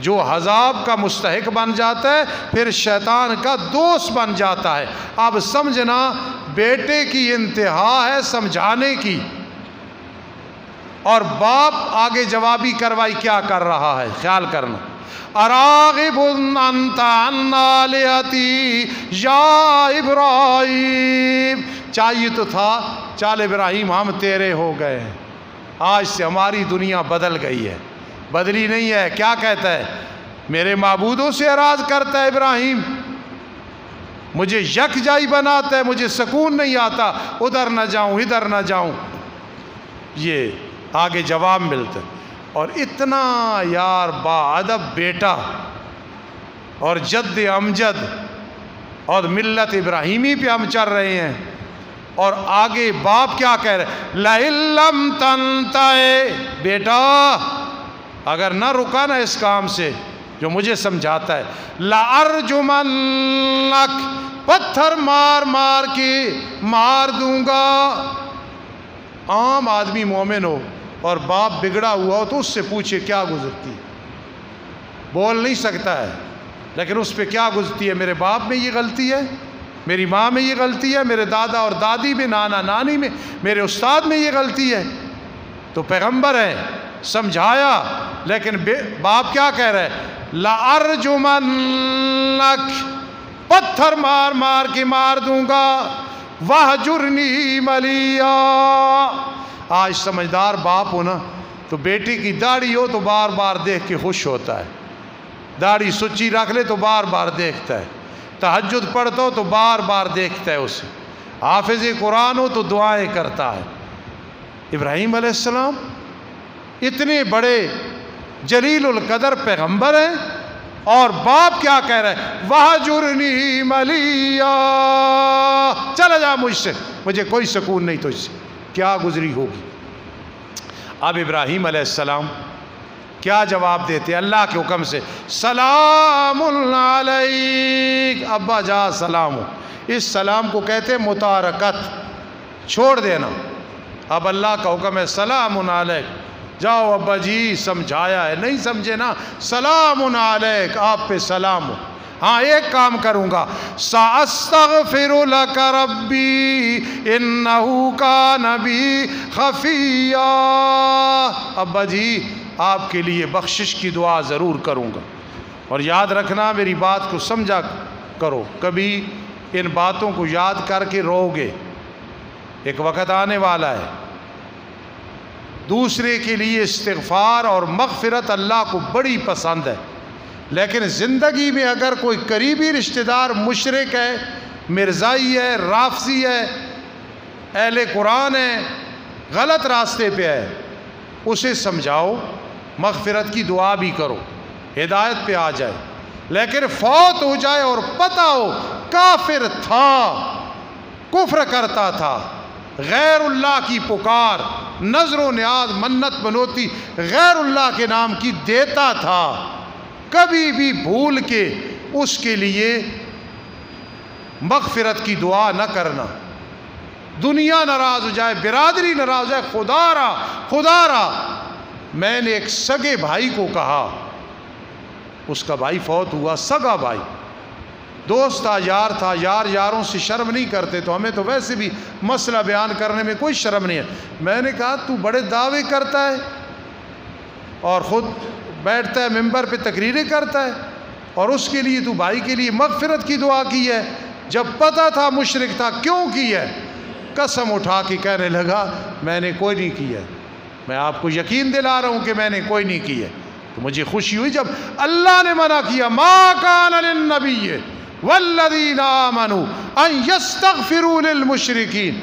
جو عذاب کا مستحق بن جاتا ہے پھر شیطان کا دوست بن جاتا ہے۔ اب سمجھنا بیٹے کی انتہا ہے سمجھانے کی، اور باپ آگے جوابی کارروائی کیا کر رہا ہے، خیال کرنا۔ اراغب انت عن آلہتی یا ابراہیم، چاہیے تو تھا چال ابراہیم ہم تیرے ہو گئے ہیں، آج سے ہماری دنیا بدل گئی ہے، بدلی نہیں ہے۔ کیا کہتا ہے؟ میرے معبودوں سے اعراض کرتا ہے ابراہیم، مجھے یکجائی بناتا ہے، مجھے سکون نہیں آتا، ادھر نہ جاؤں ادھر نہ جاؤں، یہ آگے جواب ملتا ہے۔ اور اتنا یار با ادب بیٹا اور جد امجد اور ملت ابراہیمی پہ ہم چل رہے ہیں، اور آگے باپ کیا کہہ رہے؟ لَئِن لَّمْ تَنْتَهِ، بیٹا اگر نہ رکا نا اس کام سے جو مجھے سمجھاتا ہے، لَأَرْجُمَنَّكَ، پتھر مار مار کے مار دوں گا۔ عام آدمی مومن ہو اور باپ بگڑا ہوا ہو تو اس سے پوچھے کیا گزرتی ہے، بول نہیں سکتا ہے، لیکن اس پہ کیا گزرتی ہے؟ میرے باپ میں یہ غلطی ہے، میری ماں میں یہ غلطی ہے، میرے دادا اور دادی میں، نانا نانی میں، میرے استاد میں یہ غلطی ہے۔ تو پیغمبر ہے، سمجھایا، لیکن باپ کیا کہہ رہے؟ لَأَرْجُمَنَّكَ، پتھر مار مار کے مار دوں گا، وَاهْجُرْنِي مَلِيًّا۔ آج سمجھدار باپ ہو نا تو بیٹی کی داڑھی ہو تو بار بار دیکھ کے خوش ہوتا ہے، داڑھی سچی رکھ لے تو بار بار دیکھتا ہے، تہجد پڑھتا ہو تو بار بار دیکھتا ہے اسے، حافظ قرآن ہو تو دعائیں کرتا ہے، ابراہیم علیہ السلام اتنے بڑے جلیل القدر پیغمبر ہیں، اور باپ کیا کہہ رہے ہیں؟ وَهْجُرْنِي مَلِيًّا، چلا جا مجھ سے، مجھے کوئی سکون نہیں تجھ سے۔ کیا گزری ہوگی؟ اب ابراہیم علیہ السلام کیا جواب دیتے؟ اللہ کے حکم سے سلام علیک، ابا جا سلام ہو۔ اس سلام کو کہتے ہیں متارکت، چھوڑ دینا۔ اب اللہ کا حکم ہے سلام علیک، جاؤ ابا جی، سمجھایا ہے، نہیں سمجھے نا، سلام علیک، آپ پہ سلام ہو۔ ہاں ایک کام کروں گا، سأستغفر لک ربی انہ کان بی خفیا، ابا جی آپ کے لیے بخشش کی دعا ضرور کروں گا۔ اور یاد رکھنا، میری بات کو سمجھا کرو، کبھی ان باتوں کو یاد کر کے رو گے، ایک وقت آنے والا ہے۔ دوسرے کے لیے استغفار اور مغفرت اللہ کو بڑی پسند ہے، لیکن زندگی میں اگر کوئی قریبی رشتہ دار مشرک ہے، مرزائی ہے، رافضی ہے، اہل قرآن ہے، غلط راستے پہ ہے، اسے سمجھاؤ، مغفرت کی دعا بھی کرو، ہدایت پہ آ جائے۔ لیکن فوت ہو جائے اور پتہ ہو کافر تھا، کفر کرتا تھا، غیر اللہ کی پکار، نظر و نیاز، منت منوتی غیر اللہ کے نام کی دیتا تھا، کبھی بھی بھول کے اس کے لیے مغفرت کی دعا نہ کرنا۔ دنیا ناراض ہو جائے، برادری ناراض ہو جائے، خدا را میں نے ایک سگے بھائی کو کہا، اس کا بھائی فوت ہوا، سگا بھائی، دوست تھا، یار یاروں سے شرم نہیں کرتے، تو ہمیں تو ویسے بھی مسئلہ بیان کرنے میں کوئی شرم نہیں ہے۔ میں نے کہا تو بڑے دعوے کرتا ہے اور خود بیٹھتا ہے ممبر پہ تقریریں کرتا ہے، اور اس کے لیے تو بھائی کے لیے مغفرت کی دعا کی ہے، جب پتہ تھا مشرک تھا کیوں کی ہے؟ قسم اٹھا کے کہنے لگا میں نے کوئی نہیں کی ہے، میں آپ کو یقین دلا رہا ہوں کہ میں نے کوئی نہیں کی ہے۔ تو مجھے خوشی ہوئی جب اللہ نے منع کیا، ما کان للنبی والذین آمنوا ان یستغفروا للمشرکین،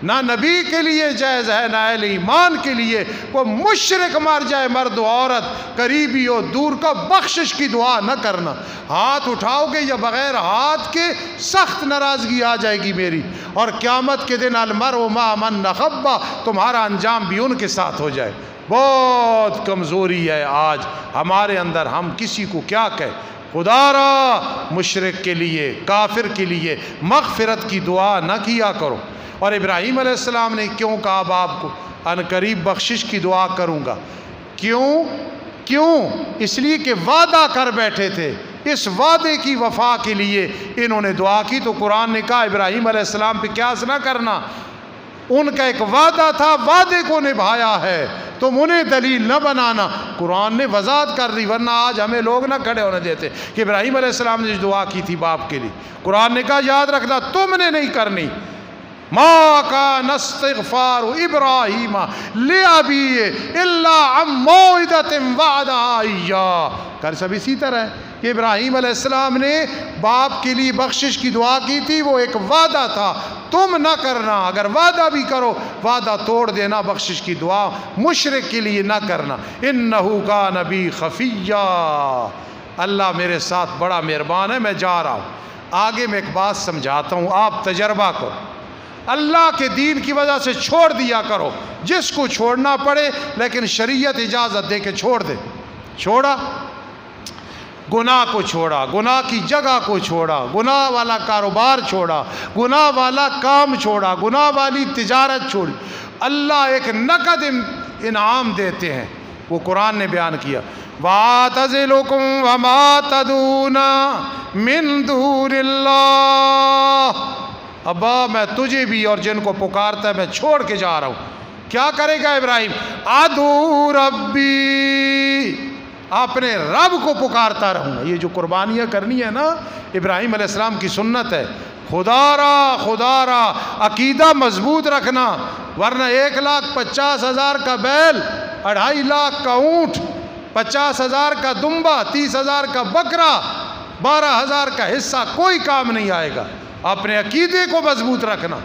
نہ نبی کے لیے جائز ہے نہ اہل ایمان کے لیے وہ مشرک مر جائے، مرد و عورت، قریبی ہو دور کا، بخشش کی دعا نہ کرنا۔ ہاتھ اٹھاؤ گے یا بغیر ہاتھ کے سخت ناراضگی آ جائے گی میری، اور قیامت کے دن المرء مع من احب، تمہارا انجام بھی ان کے ساتھ ہو جائے۔ بہت کمزوری ہے آج ہمارے اندر، ہم کسی کو کیا کہیں؟ خدا را مشرک کے لیے، کافر کے لیے مغفرت کی دعا نہ کیا کرو۔ اور ابراہیم علیہ السلام نے کیوں کہا باپ کو ان قریب بخشش کی دعا کروں گا؟ کیوں؟ اس لیے کہ وعدہ کر بیٹھے تھے، اس وعدے کی وفا کے لیے انہوں نے دعا کی۔ تو قرآن نے کہا ابراہیم علیہ السلام پہ قیاس نہ کرنا، ان کا ایک وعدہ تھا، وعدے کو نبھایا ہے، تم انہیں دلیل نہ بنانا۔ قرآن نے وضاحت کر دی، ورنہ آج ہمیں لوگ نہ کھڑے ہونے دیتے کہ ابراہیم علیہ السلام نے دعا کی تھی باپ کے لیے، قرآن نے کہا یاد رکھنا تم نے نہیں کرنی۔ ما کان استغفار ابراہیم لابیہ الا عن موعدۃ وعدہا ایاہ، کر سب اسی طرح ہے کہ ابراہیم علیہ السلام نے باپ کے لیے بخشش کی دعا کی تھی، وہ ایک وعدہ تھا، تم نہ کرنا، اگر وعدہ بھی کرو وعدہ توڑ دینا، بخشش کی دعا مشرک کے لیے نہ کرنا۔ انہ کان بی خفیہ، اللہ میرے ساتھ بڑا مہربان ہے۔ میں جا رہا ہوں، آگے میں ایک بات سمجھاتا ہوں، آپ تجربہ کرو، اللہ کے دین کی وجہ سے چھوڑ دیا کرو، جس کو چھوڑنا پڑے، لیکن شریعت اجازت دے کے چھوڑ دے۔ چھوڑا، گناہ کو چھوڑا، گناہ کی جگہ کو چھوڑا، گناہ والا کاروبار چھوڑا، گناہ والا کام چھوڑا، گناہ والی تجارت چھوڑی، اللہ ایک نقد انعام دیتے ہیں، وہ قرآن نے بیان کیا۔ وَاعْتَزِلُكُمْ وَمَا تَدْعُونَ مِن دُونِ اللَّهِ، ابا میں تجھے بھی اور جن کو پکارتا ہے میں چھوڑ کے جا رہا ہوں۔ کیا کرے گا ابراہیم؟ ادعو ربی، اپنے رب کو پکارتا رہوں گا۔ یہ جو قربانیاں کرنی ہے نا، ابراہیم علیہ السلام کی سنت ہے، خدا را عقیدہ مضبوط رکھنا، ورنہ 1,50,000 کا بیل، 2.5 لاکھ کا اونٹ، 50,000 کا دمبا، 30,000 کا بکرا، 12,000 کا حصہ کوئی کام نہیں آئے گا۔ اپنے عقیدے کو مضبوط رکھنا،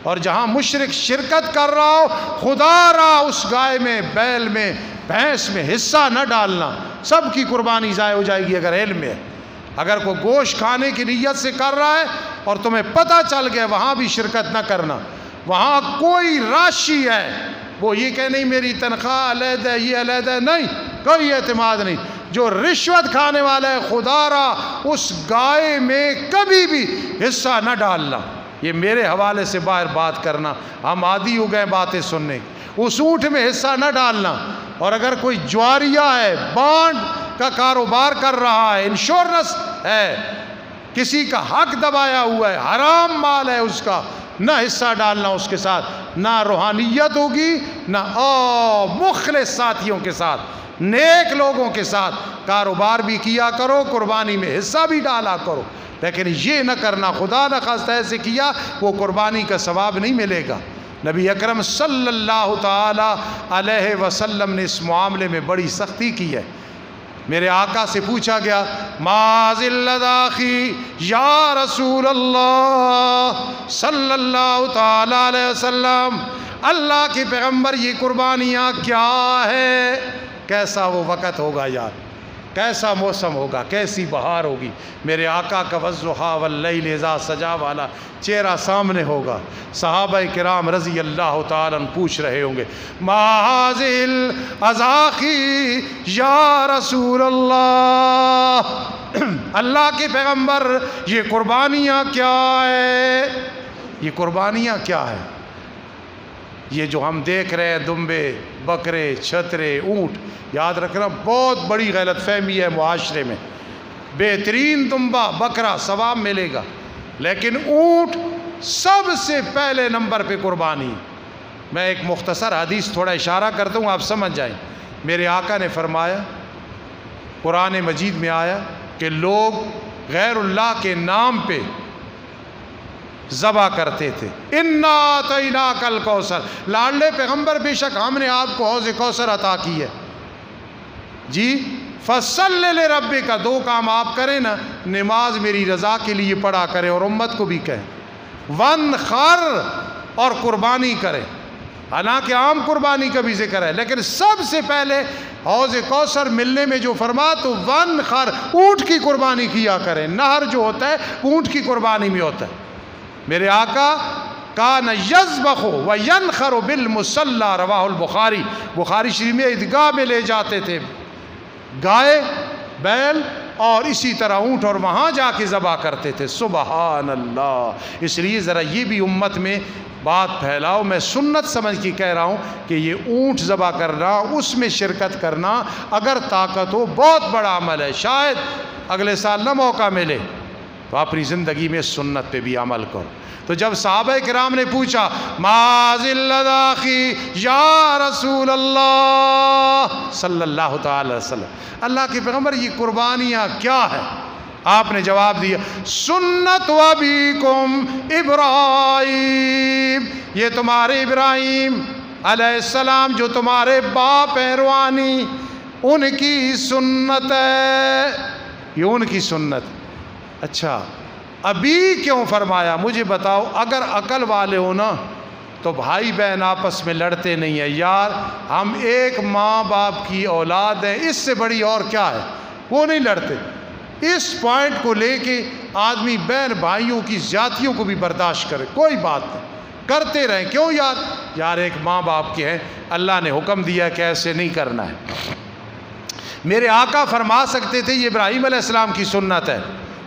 اور جہاں مشرک شرکت کر رہا ہو خدا را اس گائے میں، بیل میں، بھینس میں حصہ نہ ڈالنا، سب کی قربانی ضائع ہو جائے گی اگر علم میں ہے۔ اگر کوئی گوشت کھانے کی نیت سے کر رہا ہے اور تمہیں پتہ چل گیا وہاں بھی شرکت نہ کرنا، وہاں کوئی راشی ہے، وہ یہ کہ نہیں میری تنخواہ علیحدہ ہے، یہ علیحدہ ہے، نہیں، کوئی اعتماد نہیں۔ جو رشوت کھانے والا ہے خدا را اس گائے میں کبھی بھی حصہ نہ ڈالنا۔ یہ میرے حوالے سے باہر بات کرنا، ہم عادی ہو گئے باتیں سننے، اس اونٹ میں حصہ نہ ڈالنا۔ اور اگر کوئی جواریہ ہے، بانڈ کا کاروبار کر رہا ہے، انشورنس ہے، کسی کا حق دبایا ہوا ہے، حرام مال ہے اس کا، نہ حصہ ڈالنا اس کے ساتھ، نہ روحانیت ہوگی، نہ مخلص ساتھیوں کے ساتھ، نیک لوگوں کے ساتھ کاروبار بھی کیا کرو، قربانی میں حصہ بھی ڈالا کرو، لیکن یہ نہ کرنا خدا نہ خواستہ ایسے کیا وہ قربانی کا ثواب نہیں ملے گا۔ نبی اکرم صلی اللہ تعالی علیہ وسلم نے اس معاملے میں بڑی سختی کی ہے۔ میرے آقا سے پوچھا گیا ما ذلت آخی یا رسول اللہ صلی اللہ تعالی علیہ وسلم، اللہ کے پیغمبر یہ قربانیاں کیا ہے؟ کیسا وہ وقت ہوگا یار، کیسا موسم ہوگا، کیسی بہار ہوگی، میرے آقا کا والضحیٰ واللیل اذا سجا والا چہرہ سامنے ہوگا، صحابہ کرام رضی اللہ تعالیٰ عنہ پوچھ رہے ہوں گے ما ذل ازاخی یا رسول اللہ، اللہ کے پیغمبر یہ قربانیاں کیا ہے؟ یہ قربانیاں کیا ہے؟ یہ جو ہم دیکھ رہے ہیں دمبے، بکرے، چھترے، اونٹ، یاد رکھنا بہت بڑی غلط فہمی ہے معاشرے میں۔ بہترین دمبا بکرا ثواب ملے گا، لیکن اونٹ سب سے پہلے نمبر پہ قربانی۔ میں ایک مختصر حدیث تھوڑا اشارہ کرتا ہوں آپ سمجھ جائیں۔ میرے آقا نے فرمایا، قرآن مجید میں آیا کہ لوگ غیر اللہ کے نام پہ ذبح کرتے تھے۔ اِنَّا أَعْطَيْنَاكَ الْكَوْثَرَ، لاڈلے پیغمبر بے شک ہم نے آپ کو حوض کوثر عطا کی ہے جی۔ فَصَلِّ لِرَبِّكَ، دو کام آپ کریں نا، نماز میری رضا کے لیے پڑھا کریں اور امت کو بھی کہیں، وَانْخَرْ، اور قربانی کریں۔ حالانکہ عام قربانی کا بھی ذکر ہے، لیکن سب سے پہلے حوض کوثر ملنے میں جو فرما تو وَانْخَرْ، اونٹ کی قربانی کیا کریں۔ نہر جو ہوتا ہے اونٹ کی قربانی میں ہوتا ہے۔ میرے آقا کان یذبح و ینخر بالمصلی، رواہ البخاری، بخاری شریف میں عیدگاہ میں لے جاتے تھے گائے، بیل اور اسی طرح اونٹ، اور وہاں جا کے ذبح کرتے تھے۔ سبحان اللہ۔ اس لیے ذرا یہ بھی امت میں بات پھیلاؤ، میں سنت سمجھ کے کہہ رہا ہوں کہ یہ اونٹ ذبح کرنا، اس میں شرکت کرنا اگر طاقت ہو بہت بڑا عمل ہے، شاید اگلے سال نہ موقع ملے تو اپنی زندگی میں سنت پہ بھی عمل کرو۔ تو جب صحابہ کرام نے پوچھا ما ذلت آخی یا رسول اللہ صلی اللہ تعالی علیہ وسلم، اللہ کے پیغمبر یہ قربانیاں کیا ہیں؟ آپ نے جواب دیا سنت ابیکم ابراہیم، یہ تمہارے ابراہیم علیہ السلام جو تمہارے باپ ہیں روحانی، ان کی سنت ہے، یہ ان کی سنت۔ اچھا ابھی کیوں فرمایا مجھے بتاؤ؟ اگر عقل والے ہو نا تو بھائی بہن آپس میں لڑتے نہیں ہیں یار، ہم ایک ماں باپ کی اولاد ہیں، اس سے بڑی اور کیا ہے؟ وہ نہیں لڑتے۔ اس پوائنٹ کو لے کے آدمی بہن بھائیوں کی زیادتیوں کو بھی برداشت کرے، کوئی بات نہیں، کرتے رہیں۔ کیوں یار ایک ماں باپ کے ہیں، اللہ نے حکم دیا کہ ایسے نہیں کرنا ہے۔ میرے آقا فرما سکتے تھے یہ ابراہیم علیہ السلام کی سنت ہے،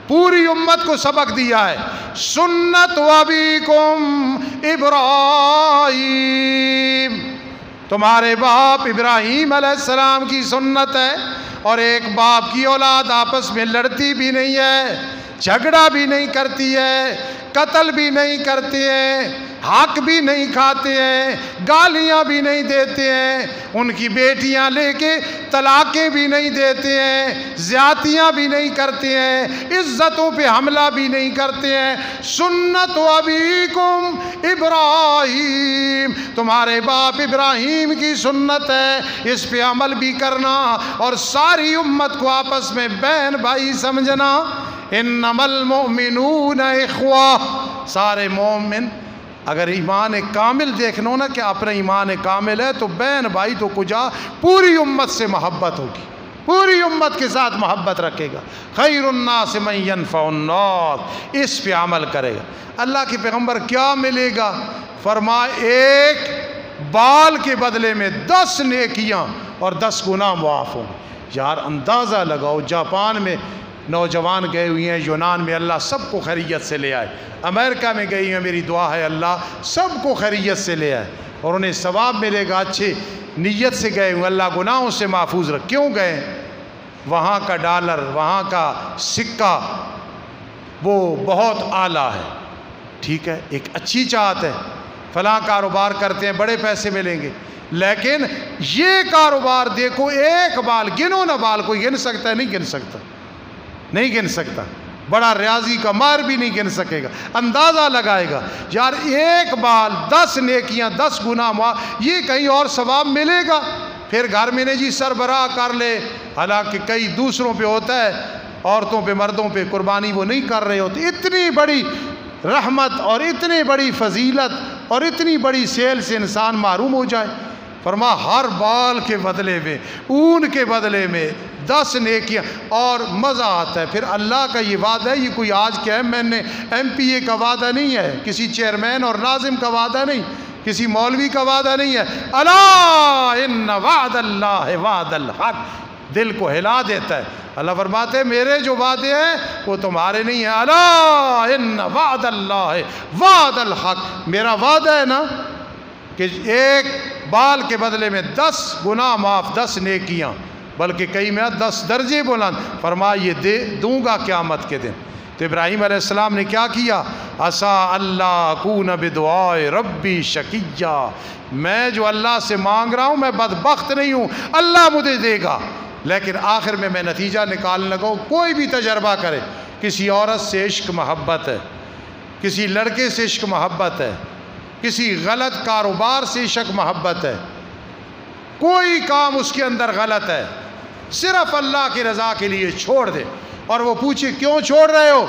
پوری امت کو سبق دیا ہے سنت ابیکم ابراہیم، تمہارے باپ ابراہیم علیہ السلام کی سنت ہے۔ اور ایک باپ کی اولاد آپس میں لڑتی بھی نہیں ہے، جھگڑا بھی نہیں کرتی ہے، قتل بھی نہیں کرتے ہیں، حق بھی نہیں کھاتے ہیں، گالیاں بھی نہیں دیتے ہیں، ان کی بیٹیاں لے کے طلاقیں بھی نہیں دیتے ہیں، زیادتیاں بھی نہیں کرتے ہیں، عزتوں پہ حملہ بھی نہیں کرتے ہیں۔ سنت ابیکم ابراہیم، تمہارے باپ ابراہیم کی سنت ہے، اس پہ عمل بھی کرنا اور ساری امت کو آپس میں بہن بھائی سمجھنا۔ انما المؤمنون اخوہ، سارے مومن اگر ایمان کامل دیکھنا ہو نا کہ اپنا ایمان کامل ہے تو بہن بھائی تو کجا پوری امت سے محبت ہوگی، پوری امت کے ساتھ محبت رکھے گا. خیر الناس من ينفع الناس، اس پہ عمل کرے گا. اللہ کے پیغمبر کیا ملے گا؟ فرمایا ایک بال کے بدلے میں 10 نیکیاں اور 10 گناہ معاف ہوں. یار اندازہ لگاؤ، جاپان میں نوجوان گئے ہوئے ہیں، یونان میں، اللہ سب کو خیریت سے لے آئے. امریکہ میں گئی ہیں، میری دعا ہے اللہ سب کو خیریت سے لے آئے اور انہیں ثواب ملے گا. اچھے نیت سے گئے ہوئے، اللہ گناہوں سے محفوظ رکھ. کیوں گئے؟ وہاں کا ڈالر، وہاں کا سکہ وہ بہت اعلیٰ ہے. ٹھیک ہے، ایک اچھی چاہت ہے، فلاں کاروبار کرتے ہیں بڑے پیسے ملیں گے، لیکن یہ کاروبار دیکھو ایک بال، گنو نہ بال، کوئی گن سکتا ہے؟ نہیں گن سکتا، نہیں گن سکتا. بڑا ریاضی کا مار بھی نہیں گن سکے گا، اندازہ لگائے گا یار ایک بال 10 نیکیاں 10 گناہ معاف، یہ کہیں اور ثواب ملے گا؟ پھر گھر میں نے جی سربراہ کر لے، حالانکہ کئی دوسروں پہ ہوتا ہے، عورتوں پہ مردوں پہ قربانی وہ نہیں کر رہے ہوتے. اتنی بڑی رحمت اور اتنی بڑی فضیلت اور اتنی بڑی سیل سے انسان محروم ہو جائے. فرما ہر بال کے بدلے میں، اون کے بدلے میں 10 نیکیاں. اور مزہ آتا ہے پھر اللہ کا یہ وعدہ ہے، یہ کوئی آج کے MPA کا وعدہ نہیں ہے، کسی چیئرمین اور ناظم کا وعدہ نہیں، کسی مولوی کا وعدہ نہیں ہے. الا ان وعد اللہ وعد الحق، دل کو ہلا دیتا ہے. اللہ فرماتے ہیں میرے جو وعدے ہیں وہ تمہارے نہیں ہیں. الا ان وعد اللہ وعد الحق، میرا وعدہ ہے نا کہ ایک بال کے بدلے میں 10 گناہ معاف 10 نیکیاں، بلکہ کئی میں 10 درجے بلند. فرمایا یہ دے دوں گا قیامت کے دن. تو ابراہیم علیہ السلام نے کیا کیا؟ عسیٰ اللہ اکون بدعائے ربی شقیّا، میں جو اللہ سے مانگ رہا ہوں میں بدبخت نہیں ہوں، اللہ مجھے دے گا. لیکن آخر میں نتیجہ نکالنے لگا ہوں. کوئی بھی تجربہ کرے، کسی عورت سے عشق محبت ہے، کسی لڑکے سے عشق محبت ہے، کسی غلط کاروبار سے عشق محبت ہے، کوئی کام اس کے اندر غلط ہے، صرف اللہ کی رضا کے لیے چھوڑ دے. اور وہ پوچھے کیوں چھوڑ رہے ہو؟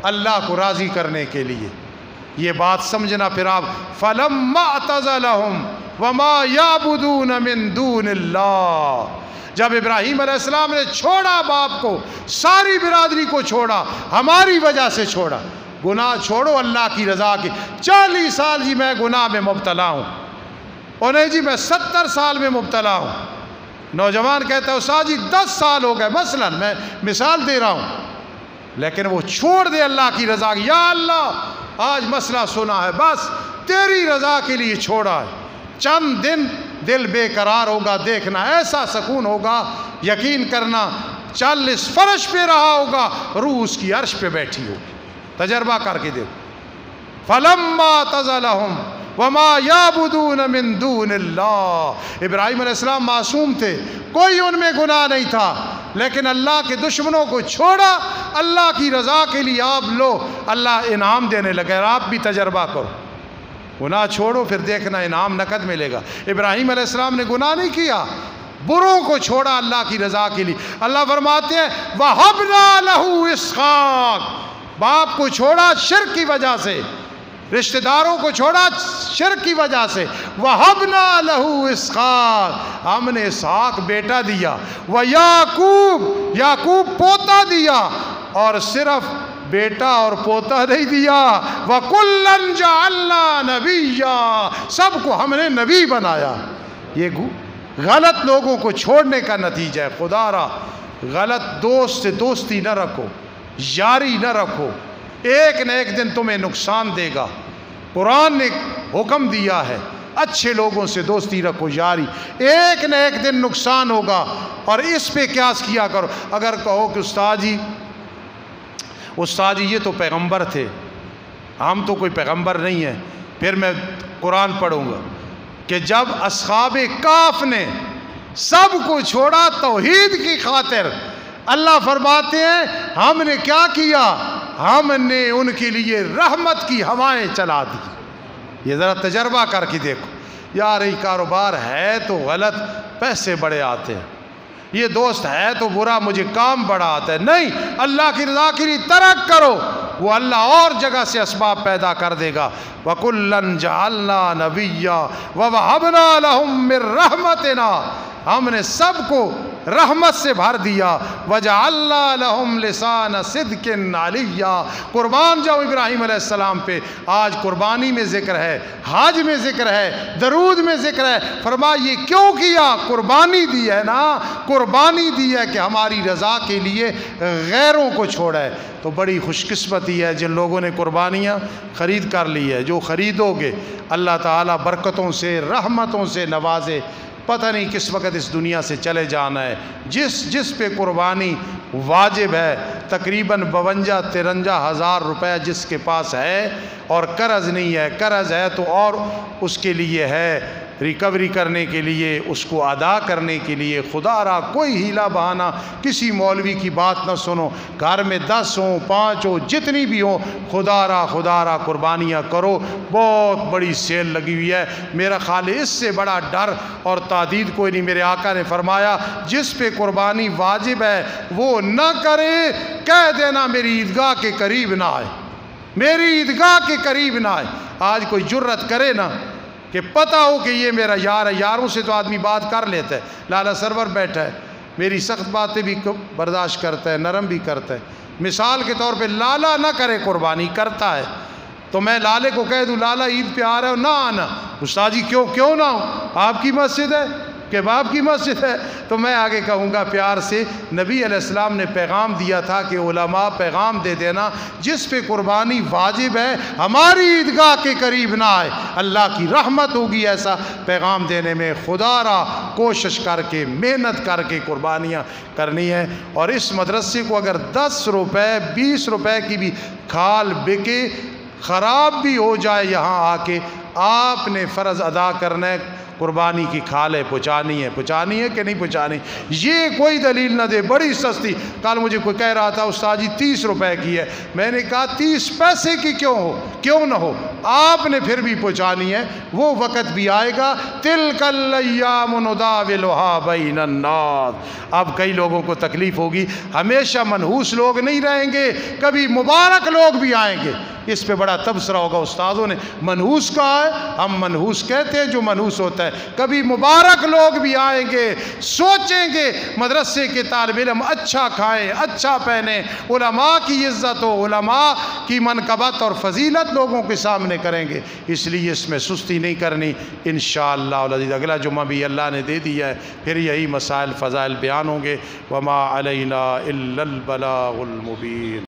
اللہ کو راضی کرنے کے لیے. یہ بات سمجھنا. پھر آپ فَلَمَّا اعْتَزَلَهُمْ وَمَا يَعْبُدُونَ مِن دُونِ اللَّهِ، جب ابراہیم علیہ السلام نے چھوڑا باپ کو، ساری برادری کو چھوڑا، ہماری وجہ سے چھوڑا. گناہ چھوڑو اللہ کی رضا کے. 40 سال جی میں گناہ میں مبتلا ہوں، اور نہیں جی میں 70 سال میں مبتلا ہوں. نوجوان کہتا ہے استاد جی 10 سال ہو گئے، مثلا میں مثال دے رہا ہوں، لیکن وہ چھوڑ دے اللہ کی رضا کی. یا اللہ آج مسئلہ سنا ہے، بس تیری رضا کے لیے چھوڑا ہے. چند دن دل بے قرار ہوگا، دیکھنا ایسا سکون ہوگا، یقین کرنا چل اس فرش پہ رہا ہوگا، روح اس کی عرش پہ بیٹھی ہوگی. تجربہ کر کے دیکھو. فَلَمَّا اعْتَزَلَهُمْ وَمَا يَعْبُدُونَ مِن دُونِ اللَّهِ، ابراہیم علیہ السلام معصوم تھے، کوئی ان میں گناہ نہیں تھا، لیکن اللہ کے دشمنوں کو چھوڑا اللہ کی رضا کے لیے. آپ لو اللہ انعام دینے لگے. آپ بھی تجربہ کرو، گناہ چھوڑو پھر دیکھنا انعام نقد ملے گا. ابراہیم علیہ السلام نے گناہ نہیں کیا، بروں کو چھوڑا اللہ کی رضا کے لیے. اللہ فرماتے ہیں وَهَبْنَا لَهُ إِسْحَاقَ، باپ کو چھوڑا شرک کی وجہ سے، رشتہ داروں کو چھوڑا شرک کی وجہ سے. وَهَبْنَا لَهُ إِسْحَاقَ، ہم نے اسحاق بیٹا دیا، وَيَعْقُوبَ یعقوب پوتا دیا. اور صرف بیٹا اور پوتا نہیں دیا، وَكُلًّا جَعَلْنَا نَبِيًّا، سب کو ہم نے نبی بنایا. یہ غلط لوگوں کو چھوڑنے کا نتیجہ ہے. خدا را غلط دوست سے دوستی نہ رکھو، یاری نہ رکھو، ایک نہ ایک دن تمہیں نقصان دے گا. قرآن نے حکم دیا ہے اچھے لوگوں سے دوستی رکھو، یاری، ایک نہ ایک دن نقصان ہوگا. اور اس پہ قیاس کیا کرو. اگر کہو کہ استاد جی یہ تو پیغمبر تھے، ہم تو کوئی پیغمبر نہیں ہیں، پھر میں قرآن پڑھوں گا کہ جب اصحاب کہف نے سب کو چھوڑا توحید کی خاطر، اللہ فرماتے ہیں ہم نے کیا کیا؟ ہم نے ان کے لیے رحمت کی ہوائیں چلا دی. یہ ذرا تجربہ کر کے دیکھو. یار یہ کاروبار ہے تو غلط، پیسے بڑے آتے ہیں، یہ دوست ہے تو برا، مجھے کام بڑا آتا ہے. نہیں، اللہ کی رضا کے لیے ترک کرو. وہ اللہ اور جگہ سے اسباب پیدا کر دے گا۔ وَكُلًّا جَعَلْنَا نَبِيًّا وَوَهَبْنَا لَهُم مِّن رَحْمَتِنَا، ہم نے سب کو رحمت سے بھر دیا۔ وَجَعَلْنَا لَهُمْ لِسَانَ صِدْقٍ عَلِيًّا، قربان جاؤ ابراہیم علیہ السلام پہ۔ آج قربانی میں ذکر ہے، حج میں ذکر ہے، درود میں ذکر ہے۔ فرمایا یہ کیوں کیا؟ قربانی دی ہے نا، قربانی دی ہے کہ ہماری رضا کے لیے غیروں کو چھوڑا ہے۔ تو بڑی خوش قسمتی ہے جن لوگوں نے قربانیاں خرید کر لی ہے۔ جو خریدو گے اللہ تعالیٰ برکتوں سے رحمتوں سے نوازے۔ پتہ نہیں کس وقت اس دنیا سے چلے جانا ہے۔ جس پہ قربانی واجب ہے تقریباً 52-53 ہزار روپے جس کے پاس ہے اور قرض نہیں ہے، قرض ہے تو اور اس کے لیے ہے ریکوری کرنے کے لیے، اس کو ادا کرنے کے لیے۔ خدا را کوئی ہیلا بہانہ، کسی مولوی کی بات نہ سنو، گھر میں 10 ہوں 5 ہوں جتنی بھی ہوں، خدا را قربانیاں کرو۔ بہت بڑی سیل لگی ہوئی ہے، میرا خیال ہے اس سے بڑا ڈر اور تادید کوئی نہیں۔ میرے آقا نے فرمایا جس پہ قربانی واجب ہے وہ نہ کرے، کہہ دینا میری عیدگاہ کے قریب نہ آئے، میری عیدگاہ کے قریب نہ آئے۔ آج کوئی جرت کرے نا کہ پتہ ہو کہ یہ میرا یار ہے، یاروں سے تو آدمی بات کر لیتا ہے۔ لالا سرور بیٹھا ہے، میری سخت باتیں بھی برداشت کرتا ہے، نرم بھی کرتا ہے۔ مثال کے طور پہ لالا نہ کرے قربانی، کرتا ہے تو میں لالے کو کہہ دوں لالا عید پہ آ رہے ہو نہ آنا، استاد جی کیوں نہ ہو؟ آپ کی مسجد ہے کہ باپ کی مسجد ہے؟ تو میں آگے کہوں گا پیار سے، نبی علیہ السلام نے پیغام دیا تھا کہ علماء پیغام دے دینا جس پہ قربانی واجب ہے ہماری عیدگاہ کے قریب نہ آئے، اللہ کی رحمت ہوگی ایسا پیغام دینے میں۔ خدا را کوشش کر کے محنت کر کے قربانیاں کرنی ہے۔ اور اس مدرسے کو اگر 10 روپے 20 روپے کی بھی کھال بکے، خراب بھی ہو جائے، یہاں آ کے آپ نے فرض ادا کرنا ہے، قربانی کی کھالیں پہنچانی ہے کہ نہیں پہنچانی۔ یہ کوئی دلیل نہ دے، بڑی سستی۔ کل مجھے کوئی کہہ رہا تھا استاد جی 30 روپے کی ہے، میں نے کہا 30 پیسے کی کیوں نہ ہو، آپ نے پھر بھی پہنچانی ہے۔ وہ وقت بھی آئے گا، تلک الایام نداولھا بین الناس۔ اب کئی لوگوں کو تکلیف ہوگی، ہمیشہ منحوس لوگ نہیں رہیں گے، کبھی مبارک لوگ بھی آئیں گے۔ اس پہ بڑا تبصرہ ہوگا، استادوں نے منحوس کہا ہے، ہم منحوس کہتے ہیں جو منحوس ہوتا ہے۔ کبھی مبارک لوگ بھی آئیں گے، سوچیں گے مدرسے کے طالب علم اچھا کھائیں، اچھا پہنیں، علماء کی عزت ہو، علماء کی منقبت اور فضیلت لوگوں کے سامنے کریں گے۔ اس لیے اس میں سستی نہیں کرنی۔ انشاءاللہ العزیز اگلا جمعہ بھی اللہ نے دے دیا ہے، پھر یہی مسائل فضائل بیان ہوں گے۔ وما علینا الا البلاغ المبین۔